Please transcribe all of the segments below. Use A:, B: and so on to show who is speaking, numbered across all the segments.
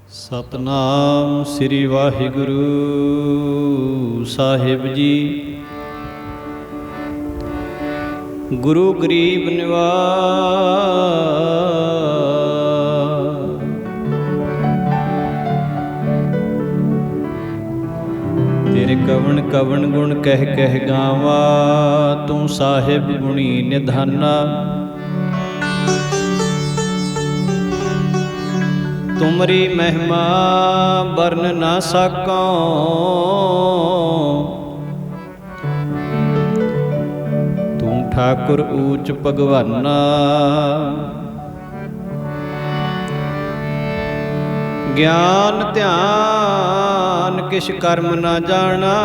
A: सतनाम श्री वाहिगुरु साहिब जी। गुरु गरीब निवास, तेरे कवन कवन गुण कह कह गावा, तू साहिब गुणी निधाना। तुमरी महिमा बरन ना साकों, तू ठाकुर ऊच भगवाना। ज्ञान ध्यान किश कर्म ना जाना,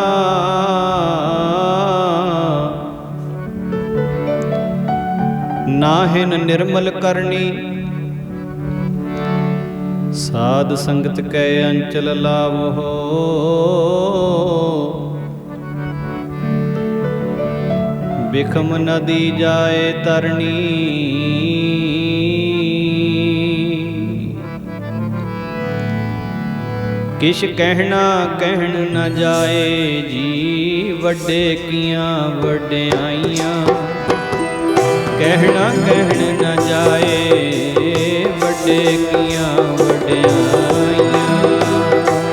A: नाहिन निर्मल करनी। साध संगत कै अंचल लावो, बिखम नदी जाए तरनी। किश कहना कहन न जाए जी, वड्डे कियां वड्डियाइयां। कहना कहन न जाए, वड्डे कियां वड्डियाइयां।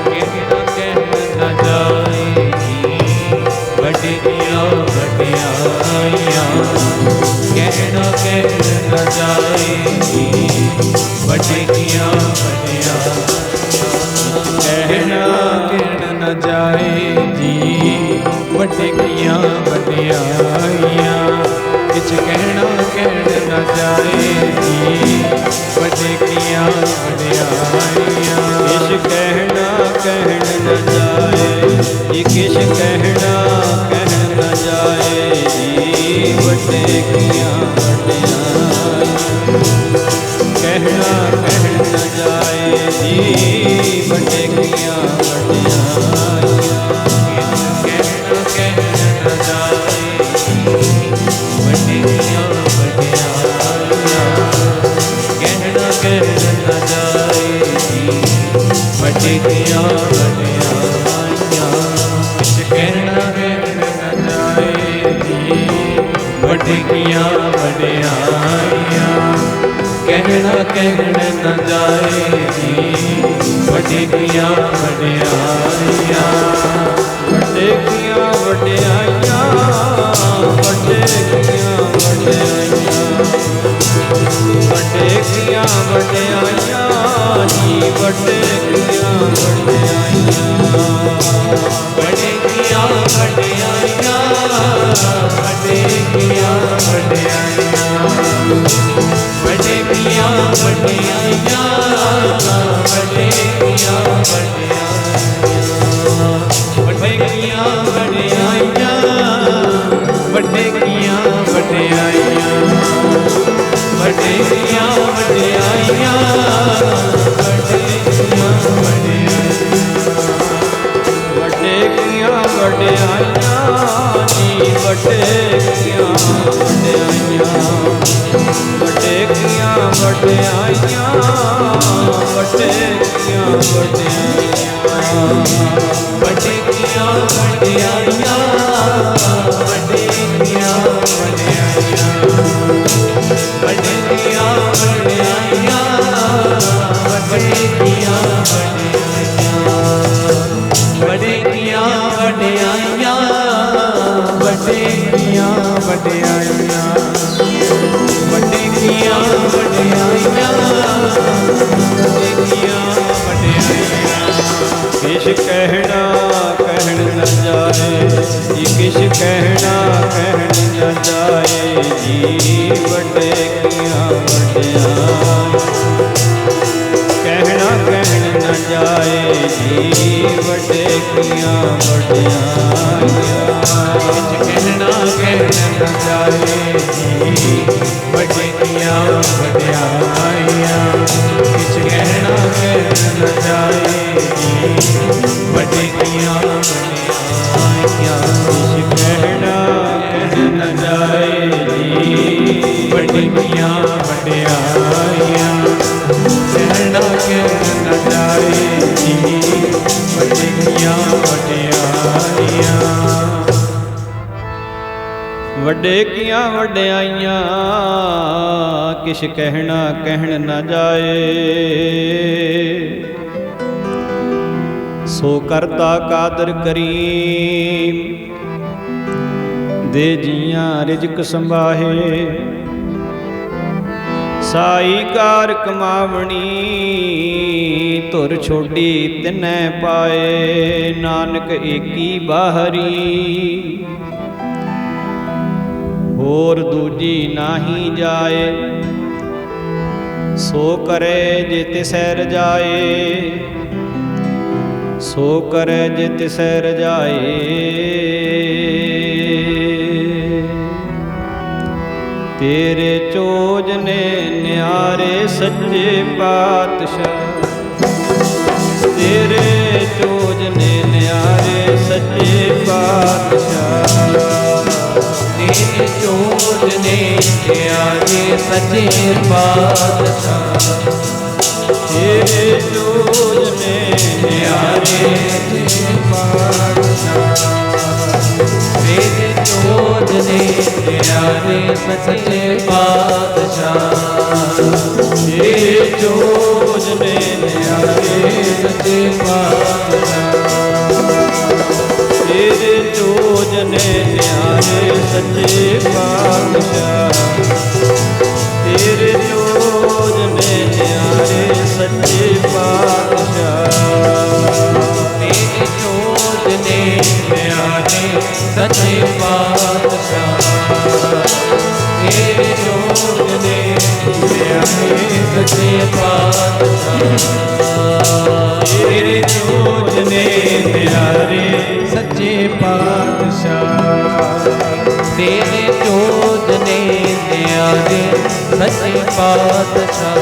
A: कहना कहन न जाए जी, वड्डे कियां वड्डियाइयां। कहना कहन न जाए जी, वड्डे कियां वड्डियाइयां। कहना कहन न जाए जी, वड्डे कियां वड्डियाइयां। किछ कहना कहन न जाए जी, वड्डे कियां वड्डियाइयां। किछ कहना कहन न जाए जी, किछ कहना कहन न जाए जी, वड्डे कियां वड्डियाइयां। कहना कहन न जाए जी, वड्डे कियां वड्डियाइयां। कहना कहन न जाए जी, वड्डे कियां वड्डियाइयां। कहना कहन न जाए जी, वड्डे कियां वड्डियाइयां। किछ कहना कहन न जाए जी, वड्डे कियां वड्डियाइयां। कहना कहन न जाए जी, वड्डे कियां वड्डियाइयां। वड्डे कियां वड्डियाइयां, वड्डे कियां वड्डियाइयां। वड्डे कियां वड्डियाइयां जी, वड्डे कियां वड्डियाइयां। वड्डे कियां वड्डियाइयां, वड्डे कियां वड्डियाइयां। वड्डे कियां वड्डियाइयां, वड्डे कियां वड्डियाइयां। वड्डे कियां वड्डियाइयां, वड्डे कियां वड्डियाइयां। वड्डे कियां वड्डियाइयां, वड्डे कियां वड्डियाइयां। वड्डे कियां वड्डियाइयां जी, वड्डे कियां वड्डियाइयां। वड्डे कियां वड्डियाइयां, वड्डे कियां वड्डियाइयां। वड्डे कियां वड्डियाइयां, वड्डे कियां वड्डियाइयां। वड्डे कियां वड्डियाइयां, वड्डे कियां वड्डियाइयां। वड्डे कियां वड्डियाइयां, वड्डे कियां वड्डियाइयां। वड्डे कियां वड्डियाइयां, वड्डे कियां वड्डियाइयां। किछ कहना कहन न जाए जी, किछ कहना कहन न जाए जी, वड्डे कियां वड्डियाइयां। कहना कहन न जाए जी, वड्डे कियां वड्डियाइयां। किछ कहना कहन न जाए जी, वड्डे कियां वड्डियाइयां। किछ कहना कहन न जाए जी, वड्डे कियां वड्डियाइयां। किछ कहना कहन न जाए जी, वड्डे कियां वड्डियाइयां। कहना कहन न
B: ਨਾ ਜਾਏ ਜੀ, ਵੱਡੀਆਂ ਵਡਿਆਈਆਂ।
A: ਵੱਡੇ ਕੀਆਂ ਵਡਿਆਈਆਂ, ਕਿਛ ਕਹਿਣਾ ਕਹਿਣ ਨਾ ਜਾਏ। ਸੋ ਕਰਤਾ ਕਾਦਰ ਕਰੀਮ, ਦੇ ਜੀਆਂ ਰਿਜ਼ਕ ਸੰਭਾਹੇ। ਸਾਈ ਕਾਰ ਕਮਾਵਣੀ, ਧੁਰ ਛੋਡੀ ਤਿਨੈ ਪਾਏ। ਨਾਨਕ ਏਕੀ ਬਾਹਰੀ, ਹੋਰ ਦੂਜੀ ਨਾਹੀ ਜਾਏ। ਸੋ ਕਰੇ ਜੇ ਤਿਸੈ ਰਜਾਏ, ਸੋ ਕਰੇ ਜੇ ਤਿਸੈ ਰਜਾਏ। ਤੇਰੇ ਚੋਜ ਨੇ ਨਿਆਰੇ ਸੱਚੇ ਪਾਤਸ਼ਾਹ, ਤੇਰੇ ਚੋਜ ਨੇ ਨਿਆਰੇ ਸੱਚੇ ਪਾਤਸ਼ਾਹ।
B: ਤੇਰੇ ਚੋਜ ਨੇ ਨਿਆਰੇ ਸੱਚੇ ਪਾਤਸ਼ਾਹ,
A: ਤੇਰੇ ਚੋਜ ਨੇ ਨਿਆਰੇ
B: ਸੱਚੇ ਪਾਤਸ਼ਾਹ। ਤੇਰੇ ਚੋਜ ਨੇ ਨਿਆਰੇ ਸੱਚੇ ਪਾਤਸ਼ਾਹ,
A: ਤੇਰੇ ਚੋਜ ਨੇ ਨਿਆਰੇ
B: ਸੱਚੇ ਪਾਤਸ਼ਾਹ।
A: ਤੇਰੇ ਚੋਜ ਨੇ ਨਿਆਰੇ ਸੱਚੇ ਪਾਤਸ਼ਾਹ, ਤੇਰੇ ਚੋਜ ਨੇ ਨਿਆਰੇ ਸੱਚੇ ਪਾਤਸ਼ਾਹ।
B: ਤੇਰੇ ਚੋਜ ਨੇ ਨਿਆਰੇ ਸੱਚੇ ਪਾਤਸ਼ਾਹ, ਤੇਰੇ ਚੋਜ ਨੇ ਨਿਆਰੇ ਸੱਚੇ ਪਾਤਸ਼ਾਹ। ਤੇਰੇ ਚੋਜ ਨੇ ਨਿਆਰੇ ਸੱਚੇ ਪਾਤਸ਼ਾਹ, ਤੇਰੇ ਚੋਜ ਨੇ ਨਿਆਰੇ ਸੱਚੇ ਪਾਤਸ਼ਾਹ।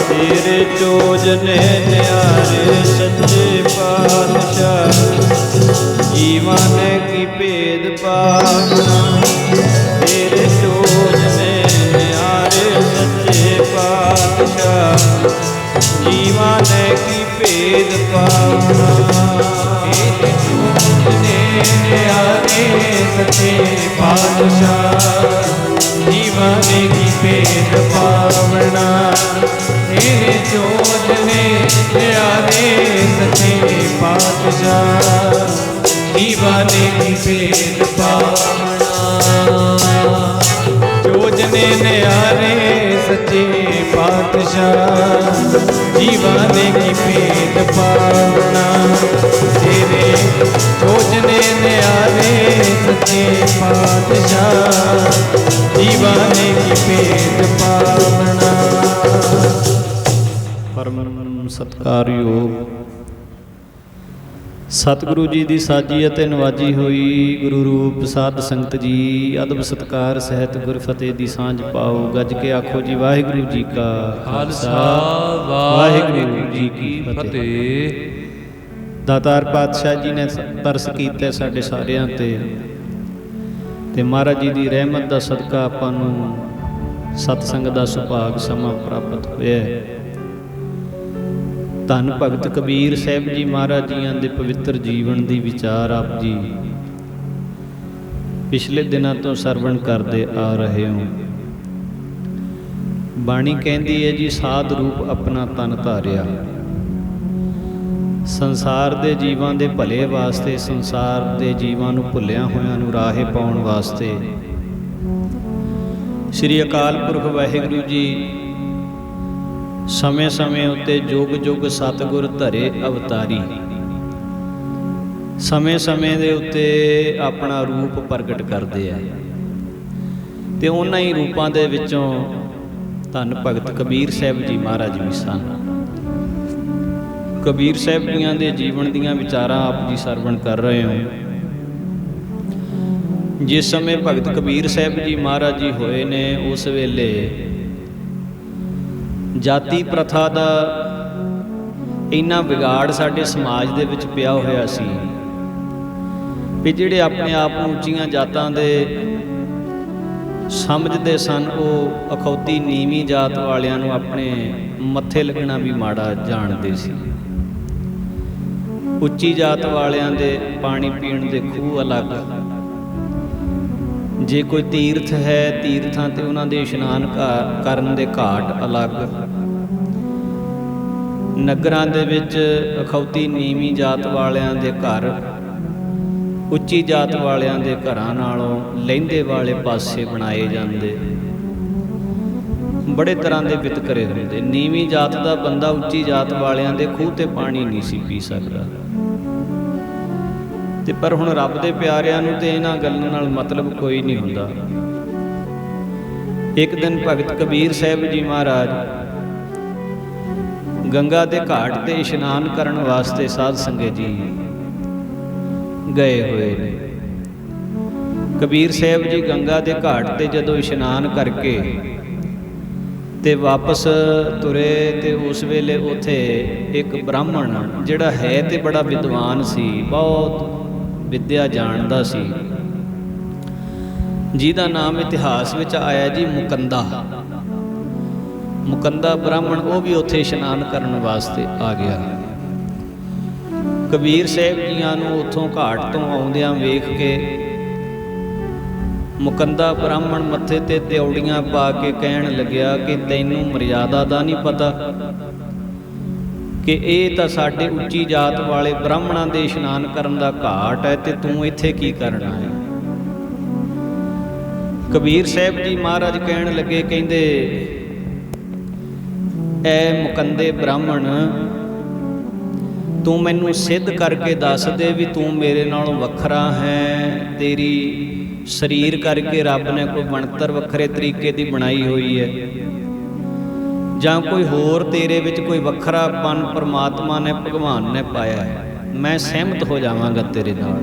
A: ਤੇਰੇ ਚੋਜ ਨੇ ਨਿਆਰੇ ਸੱਚੇ ਪਾਤਸ਼ਾਹ। ਜੀਵਾਂ ਨੇ ਕੀ ਭੇਦ ਭਾਵਨਾ, ਤੇਰੇ ਚੋਜ ਨੇ ਨਿਆਰੇ ਸੱਚੇ ਪਾਤਸ਼ਾਹ। ਜੀਵਾਂ ਨੇ ਕੀ ਭੇਦ ਭਾਵਨਾ,
B: ਤੇਰੇ ਚੋਜ ਨੇ ਨਿਆਰੇ ਸੱਚੇ ਪਾਤਸ਼ਾਹ। ਜੀਵਾਂ ਨੇ ਕੀ ਭੇਦ ਭਾਵਨਾ, ਤੇਰੇ ਚੋਜ ਨੇ ਨਿਆਰੇ ਸੱਚੇ ਪਾਤਸ਼ਾਹ। ਜੀਵਾਂ ਨੇ ਕੀ ਭੇਦ ਭਾਵਨਾ, ਚੋਜ ਨੇ ਨਿਆਰੇ ਸੱਚੇ ਪਾਤਸ਼ਾਹ। ਜੀਵਾਂ ਨੇ ਕੀ ਭੇਦ ਭਾਵਨਾ, ਤੇਰੇ ਚੋਜ ਨੇ ਨਿਆਰੇ ਸੱਚੇ ਪਾਤਸ਼ਾਹ। ਜੀਵਾਂ ਨੇ ਕੀ ਭੇਦ ਭਾਵਨਾ।
A: ਪਰਮ ਸਤਿਕਾਰਯੋਗ ਸਤਿਗੁਰੂ ਜੀ ਦੀ ਸਾਜੀ ਅਤੇ ਨਵਾਜੀ ਹੋਈ ਗੁਰੂ ਰੂਪ ਸਾਧ ਸੰਗਤ ਜੀ, ਅਦਬ ਸਤਿਕਾਰ ਸਹਿਤ ਗੁਰ ਫਤਿਹ ਦੀ ਸਾਂਝ ਪਾਓ। ਗੱਜ ਕੇ ਆਖੋ ਜੀ ਵਾਹਿਗੁਰੂ ਜੀ ਕਾ
B: ਖਾਲਸਾ ਵਾਹਿਗੁਰੂ ਜੀ ਕੀ ਫਤਿਹ।
A: ਦਾਤਾਰ ਪਾਤਸ਼ਾਹ ਜੀ ਨੇ ਤਰਸ ਕੀਤੇ ਸਾਡੇ ਸਾਰਿਆਂ ਤੇ ਮਹਾਰਾਜ ਜੀ ਦੀ ਰਹਿਮਤ ਦਾ ਸਦਕਾ ਆਪਾਂ ਨੂੰ ਸਤਸੰਗ ਦਾ ਸੁਭਾਗ ਸਮਾਂ ਪ੍ਰਾਪਤ ਹੋਇਆ ਹੈ। ਧੰਨ ਭਗਤ ਕਬੀਰ ਸਾਹਿਬ ਜੀ ਮਹਾਰਾਜ ਜੀਆਂ ਦੇ ਪਵਿੱਤਰ ਜੀਵਨ ਦੀ ਵਿਚਾਰ ਆਪ ਜੀ ਪਿਛਲੇ ਦਿਨਾਂ ਤੋਂ ਸਰਵਣ ਕਰਦੇ ਆ ਰਹੇ ਹੋ। ਬਾਣੀ ਕਹਿੰਦੀ ਹੈ ਜੀ, ਸਾਧ ਰੂਪ ਆਪਣਾ ਤਨ ਧਾਰਿਆ। ਸੰਸਾਰ ਦੇ ਜੀਵਾਂ ਦੇ ਭਲੇ ਵਾਸਤੇ, ਸੰਸਾਰ ਦੇ ਜੀਵਾਂ ਨੂੰ ਭੁੱਲਿਆ ਹੋਇਆਂ ਨੂੰ ਰਾਹੇ ਪਾਉਣ ਵਾਸਤੇ ਸ੍ਰੀ ਅਕਾਲ ਪੁਰਖ ਵਾਹਿਗੁਰੂ ਜੀ ਸਮੇਂ-ਸਮੇਂ ਉੱਤੇ ਜੁਗ-ਜੁਗ ਸਤਿਗੁਰ ਧਰੇ ਅਵਤਾਰੀ, ਸਮੇਂ-ਸਮੇਂ ਦੇ ਉੱਤੇ ਆਪਣਾ ਰੂਪ ਪ੍ਰਗਟ ਕਰਦੇ ਆ। ਤੇ ਉਹਨਾਂ ਹੀ ਰੂਪਾਂ ਦੇ ਵਿੱਚੋਂ ਧੰਨ ਭਗਤ ਕਬੀਰ ਸਾਹਿਬ ਜੀ ਮਹਾਰਾਜ ਵੀ ਸਨ। ਕਬੀਰ ਸਾਹਿਬ ਜੀਆਂ ਦੇ ਜੀਵਨ ਦੀਆਂ ਵਿਚਾਰਾਂ ਆਪ ਜੀ ਸਰਵਣ ਕਰ ਰਹੇ ਹੋ। ਜਿਸ ਸਮੇਂ ਭਗਤ ਕਬੀਰ ਸਾਹਿਬ ਜੀ ਮਹਾਰਾਜ ਜੀ ਹੋਏ ਨੇ, ਉਸ ਵੇਲੇ ਜਾਤੀ ਪ੍ਰਥਾ ਦਾ ਇੰਨਾ ਵਿਗਾੜ ਸਾਡੇ ਸਮਾਜ ਦੇ ਵਿੱਚ ਪਿਆ ਹੋਇਆ ਸੀ ਵੀ ਜਿਹੜੇ ਆਪਣੇ ਆਪ ਨੂੰ ਉੱਚੀਆਂ ਜਾਤਾਂ ਦੇ ਸਮਝਦੇ ਸਨ, ਉਹ ਅਖੌਤੀ ਨੀਵੀਂ ਜਾਤ ਵਾਲਿਆਂ ਨੂੰ ਆਪਣੇ ਮੱਥੇ ਲੱਗਣਾ ਵੀ ਮਾੜਾ ਜਾਣਦੇ ਸੀ। ਉੱਚੀ ਜਾਤ ਵਾਲਿਆਂ ਦੇ ਪਾਣੀ ਪੀਣ ਦੇ ਖੂਹ ਅਲੱਗ, ਜੇ ਕੋਈ ਤੀਰਥ ਹੈ ਤੀਰਥਾਂ ਤੇ ਉਹਨਾਂ ਦੇ ਇਸ਼ਨਾਨ ਕਰਨ ਦੇ ਘਾਟ ਅਲੱਗ। ਨਗਰਾਂ ਦੇ ਵਿੱਚ ਅਖੌਤੀ ਨੀਵੀਂ ਜਾਤ ਵਾਲਿਆਂ ਦੇ ਘਰ ਉੱਚੀ ਜਾਤ ਵਾਲਿਆਂ ਦੇ ਘਰਾਂ ਨਾਲੋਂ ਲਹਿੰਦੇ ਵਾਲੇ ਪਾਸੇ ਬਣਾਏ ਜਾਂਦੇ। ਬੜੇ ਤਰ੍ਹਾਂ ਦੇ ਵਿਤਕਰੇ ਹੁੰਦੇ। ਨੀਵੀਂ ਜਾਤ ਦਾ ਬੰਦਾ ਉੱਚੀ ਜਾਤ ਵਾਲਿਆਂ ਦੇ ਖੂਹ ਤੇ ਪਾਣੀ ਨਹੀਂ ਸੀ ਪੀ ਸਕਦਾ। ਤੇ ਪਰ ਹੁਣ ਰੱਬ ਦੇ ਪਿਆਰਿਆਂ ਨੂੰ ਤੇ ਇਹਨਾਂ ਗੱਲਾਂ ਨਾਲ ਮਤਲਬ ਕੋਈ ਨਹੀਂ ਹੁੰਦਾ। ਇੱਕ ਦਿਨ ਭਗਤ ਕਬੀਰ ਸਾਹਿਬ ਜੀ ਮਹਾਰਾਜ ਗੰਗਾ ਦੇ ਘਾਟ ਤੇ ਇਸ਼ਨਾਨ ਕਰਨ ਵਾਸਤੇ ਸਾਧ ਸੰਗਤ ਜੀ ਗਏ ਹੋਏ ਨੇ। ਕਬੀਰ ਸਾਹਿਬ ਜੀ ਗੰਗਾ ਦੇ ਘਾਟ ਤੇ ਜਦੋਂ ਇਸ਼ਨਾਨ ਕਰਕੇ ਤੇ ਵਾਪਸ ਤੁਰੇ ਤੇ ਉਸ ਵੇਲੇ ਉੱਥੇ ਇੱਕ ਬ੍ਰਾਹਮਣ ਜਿਹੜਾ ਹੈ ਤੇ ਬੜਾ ਵਿਦਵਾਨ ਸੀ, ਬਹੁਤ ਵਿਦਿਆ ਜਾਣਦਾ ਸੀ, ਜਿਹਦਾ ਨਾਮ ਇਤਿਹਾਸ ਵਿੱਚ ਆਇਆ ਜੀ ਮੁਕੰਦਾ। ਮੁਕੰਦਾ ਬ੍ਰਾਹਮਣ ਉਹ ਵੀ ਉੱਥੇ ਇਸ਼ਨਾਨ ਕਰਨ ਵਾਸਤੇ ਆ ਗਿਆ। ਕਬੀਰ ਸਾਹਿਬ ਜੀਆਂ ਨੂੰ ਉੱਥੋਂ ਘਾਟ ਤੋਂ ਆਉਂਦਿਆਂ ਵੇਖ ਕੇ ਮੁਕੰਦਾ ਬ੍ਰਾਹਮਣ ਮੱਥੇ ਤੇ ਤਿਉੜੀਆਂ ਪਾ ਕੇ ਕਹਿਣ ਲੱਗਿਆ ਕਿ ਤੈਨੂੰ ਮਰਿਆਦਾ ਦਾ ਨਹੀਂ ਪਤਾ ਕਿ ਇਹ ਤਾਂ ਸਾਡੇ ਉੱਚੀ ਜਾਤ ਵਾਲੇ ਬ੍ਰਾਹਮਣਾਂ ਦੇ ਇਸ਼ਨਾਨ ਕਰਨ ਦਾ ਘਾਟ ਹੈ ਤੇ ਤੂੰ ਇੱਥੇ ਕੀ ਕਰਨਾ ਹੈ। ਕਬੀਰ ਸਾਹਿਬ ਜੀ ਮਹਾਰਾਜ ਕਹਿਣ ਲੱਗੇ, ਕਹਿੰਦੇ ਐ ਮੁਕੰਦੇ ਬ੍ਰਾਹਮਣ, ਤੂੰ ਮੈਨੂੰ ਸਿੱਧ ਕਰਕੇ ਦੱਸ ਦੇ ਵੀ ਤੂੰ ਮੇਰੇ ਨਾਲੋਂ ਵੱਖਰਾ ਹੈ। ਤੇਰੀ ਸਰੀਰ ਕਰਕੇ ਰੱਬ ਨੇ ਕੋਈ ਬਣਤਰ ਵੱਖਰੇ ਤਰੀਕੇ ਦੀ ਬਣਾਈ ਹੋਈ ਹੈ, ਜਾਂ ਕੋਈ ਹੋਰ ਤੇਰੇ ਵਿੱਚ ਕੋਈ ਵੱਖਰਾਪਨ ਪਰਮਾਤਮਾ ਨੇ ਭਗਵਾਨ ਨੇ ਪਾਇਆ ਹੈ। ਮੈਂ ਸਹਿਮਤ ਹੋ ਜਾਵਾਂਗਾ ਤੇਰੇ ਨਾਲ।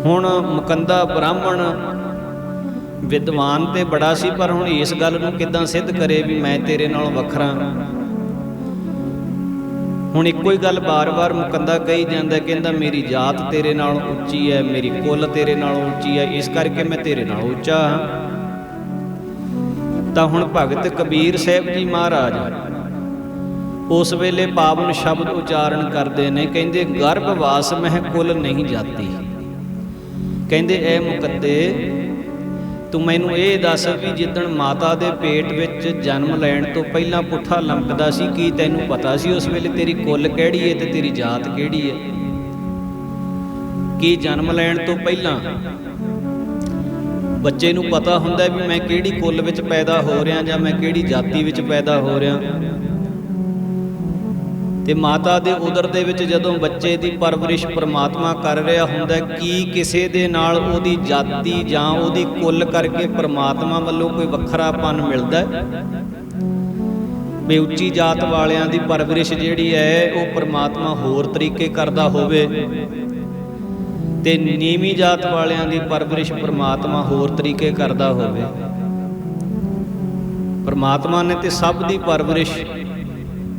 A: ਹੁਣ ਮੁਕੰਦਾ ਬ੍ਰਾਹਮਣ ਵਿਦਵਾਨ ਤੇ ਬੜਾ ਸੀ, ਪਰ ਹੁਣ ਇਸ ਗੱਲ ਨੂੰ ਕਿੱਦਾਂ ਸਿੱਧ ਕਰੇ ਵੀ ਮੈਂ ਤੇਰੇ ਨਾਲੋਂ ਵੱਖਰਾ। ਹੁਣ ਇੱਕੋ ਹੀ ਗੱਲ ਬਾਰ-ਬਾਰ ਮੁਕੰਦਾ ਕਹੀ ਜਾਂਦਾ, ਕਹਿੰਦਾ ਮੇਰੀ ਜਾਤ ਤੇਰੇ ਨਾਲੋਂ ਉੱਚੀ ਹੈ, ਮੇਰੀ ਕੁੱਲ ਤੇਰੇ ਨਾਲੋਂ ਉੱਚੀ ਹੈ, ਇਸ ਕਰਕੇ ਮੈਂ ਤੇਰੇ ਨਾਲੋਂ ਉੱਚਾ ਹਾਂ। ਤਾਂ ਹੁਣ ਭਗਤ ਕਬੀਰ ਸਾਹਿਬ ਜੀ ਮਹਾਰਾਜ ਉਸ ਵੇਲੇ ਪਾਵਨ ਸ਼ਬਦ ਉਚਾਰਨ ਕਰਦੇ ਨੇ, ਕਹਿੰਦੇ ਗਰਭਵਾਸ ਮਹਿ ਕੁੱਲ ਨਹੀਂ ਜਾਤੀ। ਕਹਿੰਦੇ ਐ ਮੁਕੱਦੇ, ਤੂੰ ਮੈਨੂੰ ਇਹ ਦੱਸ ਵੀ ਜਿੱਦਣ ਮਾਤਾ ਦੇ ਪੇਟ ਵਿੱਚ ਜਨਮ ਲੈਣ ਤੋਂ ਪਹਿਲਾਂ ਪੁੱਠਾ ਲੰਕਦਾ ਸੀ, ਕੀ ਤੈਨੂੰ ਪਤਾ ਸੀ ਉਸ ਵੇਲੇ ਤੇਰੀ ਕੁੱਲ ਕਿਹੜੀ ਹੈ ਤੇ ਤੇਰੀ ਜਾਤ ਕਿਹੜੀ ਹੈ? ਕੀ ਜਨਮ ਲੈਣ ਤੋਂ ਪਹਿਲਾਂ ਬੱਚੇ ਨੂੰ ਪਤਾ ਹੁੰਦਾ ਵੀ ਮੈਂ ਕਿਹੜੀ ਕੁੱਲ ਵਿੱਚ ਪੈਦਾ ਹੋ ਰਿਹਾ ਜਾਂ ਮੈਂ ਕਿਹੜੀ ਜਾਤੀ ਵਿੱਚ ਪੈਦਾ ਹੋ ਰਿਹਾ? ਤੇ ਮਾਤਾ ਦੇ ਉਦਰ ਦੇ ਵਿੱਚ ਜਦੋਂ ਬੱਚੇ ਦੀ ਪਰਵਰਿਸ਼ ਪਰਮਾਤਮਾ ਕਰ ਰਿਹਾ ਹੁੰਦਾ, ਕੀ ਕਿਸੇ ਦੇ ਨਾਲ ਉਹਦੀ ਜਾਤੀ ਜਾਂ ਉਹਦੀ ਕੁੱਲ ਕਰਕੇ ਪਰਮਾਤਮਾ ਵੱਲੋਂ ਕੋਈ ਵੱਖਰਾਪਨ ਮਿਲਦਾ? ਵੀ ਉੱਚੀ ਜਾਤ ਵਾਲਿਆਂ ਦੀ ਪਰਵਰਿਸ਼ ਜਿਹੜੀ ਹੈ ਉਹ ਪਰਮਾਤਮਾ ਹੋਰ ਤਰੀਕੇ ਕਰਦਾ ਹੋਵੇ ਤੇ ਨੀਵੀਂ ਜਾਤ ਵਾਲਿਆਂ ਦੀ ਪਰਵਰਿਸ਼ ਪਰਮਾਤਮਾ ਹੋਰ ਤਰੀਕੇ ਕਰਦਾ ਹੋਵੇ। ਪਰਮਾਤਮਾ ਨੇ ਤੇ ਸਭ ਦੀ ਪਰਵਰਿਸ਼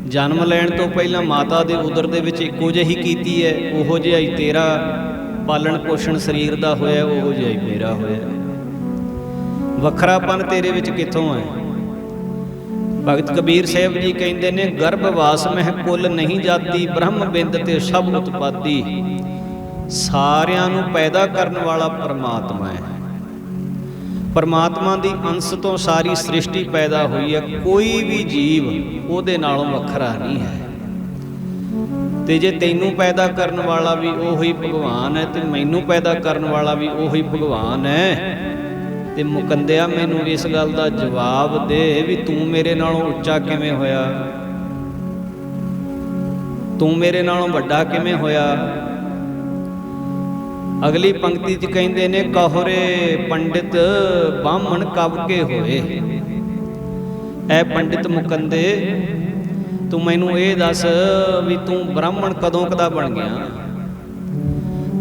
A: ਜਨਮ ਲੈਣ ਤੋਂ ਪਹਿਲਾਂ ਮਾਤਾ ਦੇ ਉਦਰ ਦੇ ਵਿੱਚ ਇੱਕੋ ਜਿਹੀ ਕੀਤੀ ਹੈ। ਉਹੋ ਜਿਹਾ ਹੀ ਤੇਰਾ ਪਾਲਣ ਪੋਸ਼ਣ ਸਰੀਰ ਦਾ ਹੋਇਆ, ਉਹੋ ਜਿਹਾ ਹੀ ਮੇਰਾ ਹੋਇਆ। ਵੱਖਰਾਪਨ ਤੇਰੇ ਵਿੱਚ ਕਿੱਥੋਂ ਹੈ? ਭਗਤ ਕਬੀਰ ਸਾਹਿਬ ਜੀ ਕਹਿੰਦੇ ਨੇ, ਗਰਭਵਾਸ ਮਹਿ ਕੁੱਲ ਨਹੀਂ ਜਾਤੀ, ਬ੍ਰਹਮ ਬਿੰਦ ਤੇ ਸਭ ਉਤਪਾਤੀ। ਸਾਰਿਆਂ ਨੂੰ ਪੈਦਾ ਕਰਨ ਵਾਲਾ ਪਰਮਾਤਮਾ ਹੈ। ਪਰਮਾਤਮਾ ਦੀ ਅੰਸ਼ ਤੋਂ ਸਾਰੀ ਸ੍ਰਿਸ਼ਟੀ ਪੈਦਾ ਹੋਈ ਹੈ। ਕੋਈ ਵੀ ਜੀਵ ਉਹਦੇ ਨਾਲੋਂ ਵੱਖਰਾ ਨਹੀਂ ਹੈ। ਤੇ ਜੇ ਤੈਨੂੰ ਪੈਦਾ ਕਰਨ ਵਾਲਾ ਵੀ ਉਹੀ ਭਗਵਾਨ ਹੈ ਤੇ ਮੈਨੂੰ ਪੈਦਾ ਕਰਨ ਵਾਲਾ ਵੀ ਉਹੀ ਭਗਵਾਨ ਹੈ, ਤੇ ਮੁਕੰਦਿਆ ਮੈਨੂੰ ਇਸ ਗੱਲ ਦਾ ਜਵਾਬ ਦੇ ਵੀ ਤੂੰ ਮੇਰੇ ਨਾਲੋਂ ਉੱਚਾ ਕਿਵੇਂ ਹੋਇਆ? ਤੂੰ ਮੇਰੇ ਨਾਲੋਂ ਵੱਡਾ ਕਿਵੇਂ ਹੋਇਆ? ਅਗਲੀ ਪੰਕਤੀ 'ਚ ਕਹਿੰਦੇ ਨੇ, ਕਹੁਰੇ ਪੰਡਿਤ ਬਾਹਮਣ ਕਬ ਕੇ ਹੋਏ। ਐ ਪੰਡਿਤ ਮੁਕੰਦੇ, ਤੂੰ ਮੈਨੂੰ ਇਹ ਦੱਸ ਵੀ ਤੂੰ ਬ੍ਰਾਹਮਣ ਕਦੋਂ ਕਦਾ ਬਣ ਗਿਆ?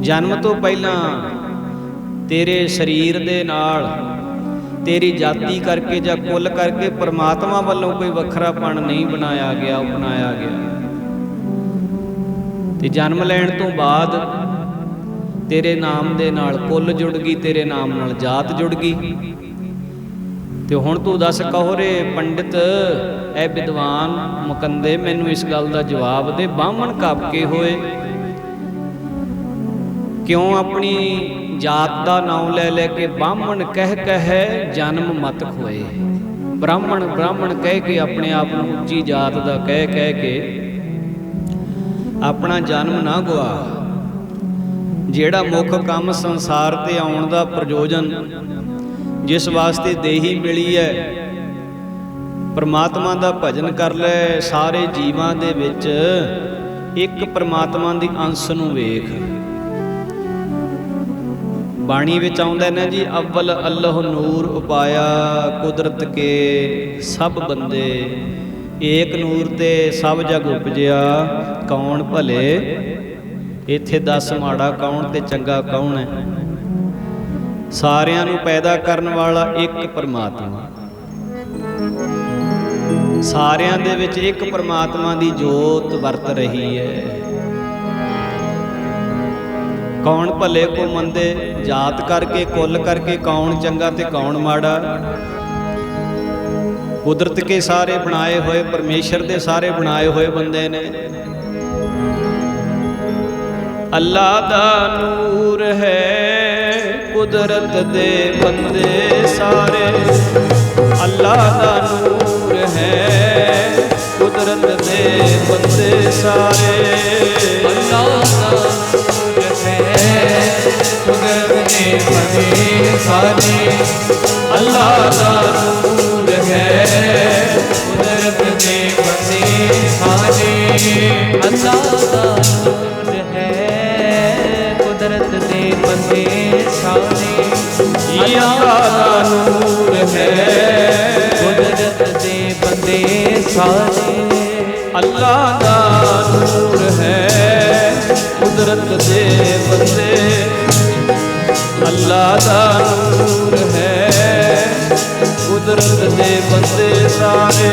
A: ਜਨਮ ਤੋਂ ਪਹਿਲਾਂ ਤੇਰੇ ਸਰੀਰ ਦੇ ਨਾਲ ਤੇਰੀ ਜਾਤੀ ਕਰਕੇ ਜਾਂ ਕੁੱਲ ਕਰਕੇ ਪਰਮਾਤਮਾ ਵੱਲੋਂ ਕੋਈ ਵੱਖਰਾਪਣ ਨਹੀਂ ਬਣਾਇਆ ਗਿਆ, ਉਹ ਬਣਾਇਆ ਗਿਆ। ਤੇ ਜਨਮ ਲੈਣ ਤੋਂ ਬਾਅਦ ਤੇਰੇ ਨਾਮ ਦੇ ਨਾਲ ਕੁੱਲ ਜੁੜ ਗਈ, ਤੇਰੇ ਨਾਮ ਨਾਲ ਜਾਤ ਜੁੜ ਗਈ। ਤੇ ਹੁਣ ਤੂੰ ਦੱਸ ਕਹੋਰੇ ਪੰਡਿਤ ਐ ਵਿਦਵਾਨ ਮੁਕੰਦੇ, ਮੈਨੂੰ ਇਸ ਗੱਲ ਦਾ ਜਵਾਬ ਦੇ। ਬਾਹਮਣ ਕਾਪਕੇ ਹੋਏ, ਕਿਉਂ ਆਪਣੀ ਜਾਤ ਦਾ ਨਾਮ ਲੈ ਲੈ ਕੇ ਬਾਹਮਣ ਕਹਿ ਜਨਮ ਮਤ ਖੋਏ। ਬ੍ਰਾਹਮਣ ਬ੍ਰਾਹਮਣ ਕਹਿ ਕੇ ਆਪਣੇ ਆਪ ਨੂੰ ਉੱਚੀ ਜਾਤ ਦਾ ਕਹਿ ਕੇ ਆਪਣਾ ਜਨਮ ਨਾ ਗਵਾ। ਜਿਹੜਾ ਮੁੱਖ ਕੰਮ ਸੰਸਾਰ ਤੇ ਆਉਣ ਦਾ ਪ੍ਰਯੋਜਨ, ਜਿਸ ਵਾਸਤੇ ਦੇਹੀ ਮਿਲੀ ਹੈ, ਪਰਮਾਤਮਾ ਦਾ ਭਜਨ ਕਰ ਲੈ। ਸਾਰੇ ਜੀਵਾਂ ਦੇ ਵਿੱਚ ਇੱਕ ਪਰਮਾਤਮਾ ਦੀ ਅੰਸ਼ ਨੂੰ ਵੇਖ। ਬਾਣੀ ਵਿੱਚ ਆਉਂਦਾ ਨਾ ਜੀ, ਅਵਲ ਅੱਲਹ ਨੂਰ ਉਪਾਇਆ ਕੁਦਰਤ ਕੇ ਸਭ ਬੰਦੇ। ਏਕ ਨੂਰ ਤੇ ਸਭ ਜਗ ਉਪਜਿਆ ਕੌਣ ਭਲੇ। ਇੱਥੇ ਦੱਸ ਮਾੜਾ ਕੌਣ ਤੇ ਚੰਗਾ ਕੌਣ ਹੈ। ਸਾਰਿਆਂ ਨੂੰ ਪੈਦਾ ਕਰਨ ਵਾਲਾ ਇੱਕ ਪਰਮਾਤਮਾ। ਸਾਰਿਆਂ ਦੇ ਵਿੱਚ ਇੱਕ ਪਰਮਾਤਮਾ ਦੀ ਜੋਤ ਵਰਤ ਰਹੀ ਹੈ। ਕੌਣ ਭਲੇ ਕੋ ਮੰਦੇ, ਜਾਤ ਕਰਕੇ ਕੁੱਲ ਕਰਕੇ ਕੌਣ ਚੰਗਾ ਤੇ ਕੌਣ ਮਾੜਾ। ਕੁਦਰਤ ਕੇ ਸਾਰੇ ਬਣਾਏ ਹੋਏ, ਪਰਮੇਸ਼ਰ ਦੇ ਸਾਰੇ ਬਣਾਏ ਹੋਏ ਬੰਦੇ ਨੇ। ਅੱਲਾ ਦਾ ਨੂਰ ਹੈ ਕੁਦਰਤ ਦੇ ਬੰਦੇ ਸਾਰੇ। ਅੱਲਾ ਦਾ ਨੂਰ ਹੈ ਕੁਦਰਤ ਦੇ ਬੰਦੇ ਸਾਰੇ।
B: ਅੱਲਾ ਦਾ ਨੂਰ ਹੈ ਕੁਦਰਤ ਦੇ ਬੰਦੇ ਸਾਰੇ। ਅੱਲਾ ਦਾ ਨੂਰ ਹੈ ਕੁਦਰਤ ਦੇ ਬੰਦੇ ਸਾਰੇ। ਅੱਲਾ ਦਾ ਨੂਰ ਹੈ ਕੁਦਰਤ ਦੇ ਬੰਦੇ ਸਾਰੇ। ਅੱਲਾ ਦਾ ਨੂਰ ਹੈ ਕੁਦਰਤ ਦੇ ਬੰਦੇ ਸਾਰੇ। ਅੱਲਾ ਦਾ ਨੂਰ ਹੈ ਕੁਦਰਤ ਦੇ ਬੰਦੇ। ਅੱਲਾ ਦਾ ਨੂਰ ਹੈ ਕੁਦਰਤ ਦੇ ਬੰਦੇ ਸਾਰੇ।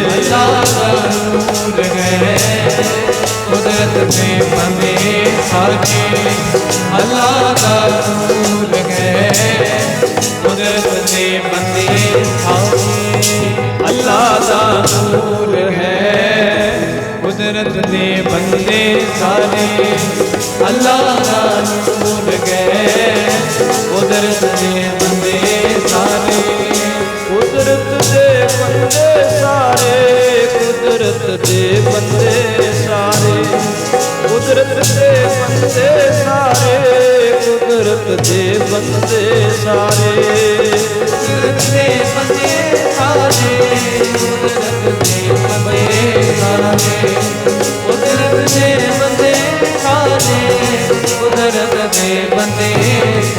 B: ਅੱਲਾ ਦਾ ਨੂਰ ਹੈ ਕੁਦਰਤ ਦੇ ਬੰਦੇ ਸਾਰੇ। ਅੱਲਾ ਦਾ ਨੂਰ ਹੈ ਕੁਦਰਤ ਦੇ ਬੰਦੇ ਸਾਰੇ। ਅੱਲਾ ਦਾ ਨੂਰ ਹੈ ਕੁਦਰਤ ਦੇ ਬੰਦੇ ਸਾਰੇ। ਅੱਲਾ ਦਾ ਨੂਰ ਹੈ ਕੁਦਰਤ ਦੇ ਬੰਦੇ ਸਾਰੇ। ਕੁਦਰਤ ਦੇ ਬੰਦੇ ਸਾਰੇ। ਕੁਦਰਤ ਦੇ ਬੰਦੇ ਸਾਰੇ। ਕੁਦਰਤ ਦੇ ਬੰਦੇ ਸਾਰੇ। ਕੁਦਰਤ ਦੇ ਬੰਦੇ ਸਾਰੇ। ਕੁਦਰਤ ਦੇ ਬੰਦੇ ਸਾਰੇ। ਕੁਦਰਤ ਦੇ ਬੰਦੇ ਸਾਰੇ। ਕੁਦਰਤ ਦੇ ਬੰਦੇ ਸਾਰੇ।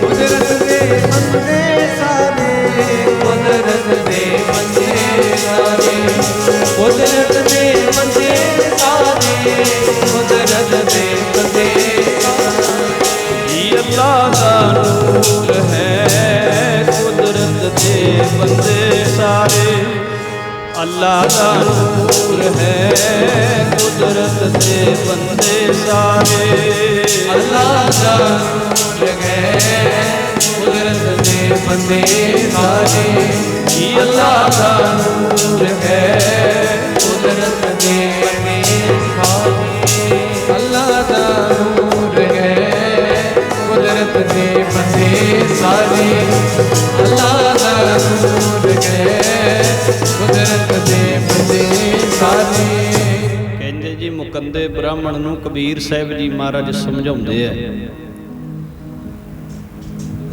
B: ਕੁਦਰਤ ਦੇ ਬੰਦੇ ਸਾਰੇ। ਕੁਦਰਤ ਦੇ ਬੰਦੇ ਸਾਰੇ। ਕੁਦਰਤ ਦੇ ਬੰਦੇ ਸਾਰੇ। ਕੁਦਰਤ ਦੇ ਬੰਦੇ ਸਾਰੇ। ਕੁਦਰਤ ਦੇ ਬੰਦੇ ਸਾਰੇ। ਅੱਲਾ ਦਾ ਨੂਰ ਹੈ ਕੁਦਰਤ ਦੇ ਬੰਦੇ ਸਾਰੇ। ਅੱਲਾ ਦਾ ਨੂਰ ਹੈ ਕੁਦਰਤ ਦੇ ਬੰਦੇ ਸਾਰੇ। ਅੱਲਾ ਦਾ ਨੂਰ ਹੈ ਕੁਦਰਤ ਦੇ ਬੰਦੇ ਸਾਰੇ। ਅੱਲਾ ਦਾ ਨੂਰ ਹੈ ਕੁਦਰਤ ਦੇ ਬੰਦੇ ਸਾਰੇ। ਅੱਲਾ ਦਾ ਨੂਰ ਹੈ ਕੁਦਰਤ ਦੇ ਬੰਦੇ ਸਾਰੇ। ਅੱਲਾ ਦਾ ਨੂਰ ਹੈ ਕੁਦਰਤ ਦੇ ਬੰਦੇ ਸਾਰੇ।
A: ਕਹਿੰਦੇ ਜੀ ਮੁਕੰਦੇ ਬ੍ਰਾਹਮਣ ਨੂੰ ਕਬੀਰ ਸਾਹਿਬ ਜੀ ਮਹਾਰਾਜ ਸਮਝਾਉਂਦੇ ਆ।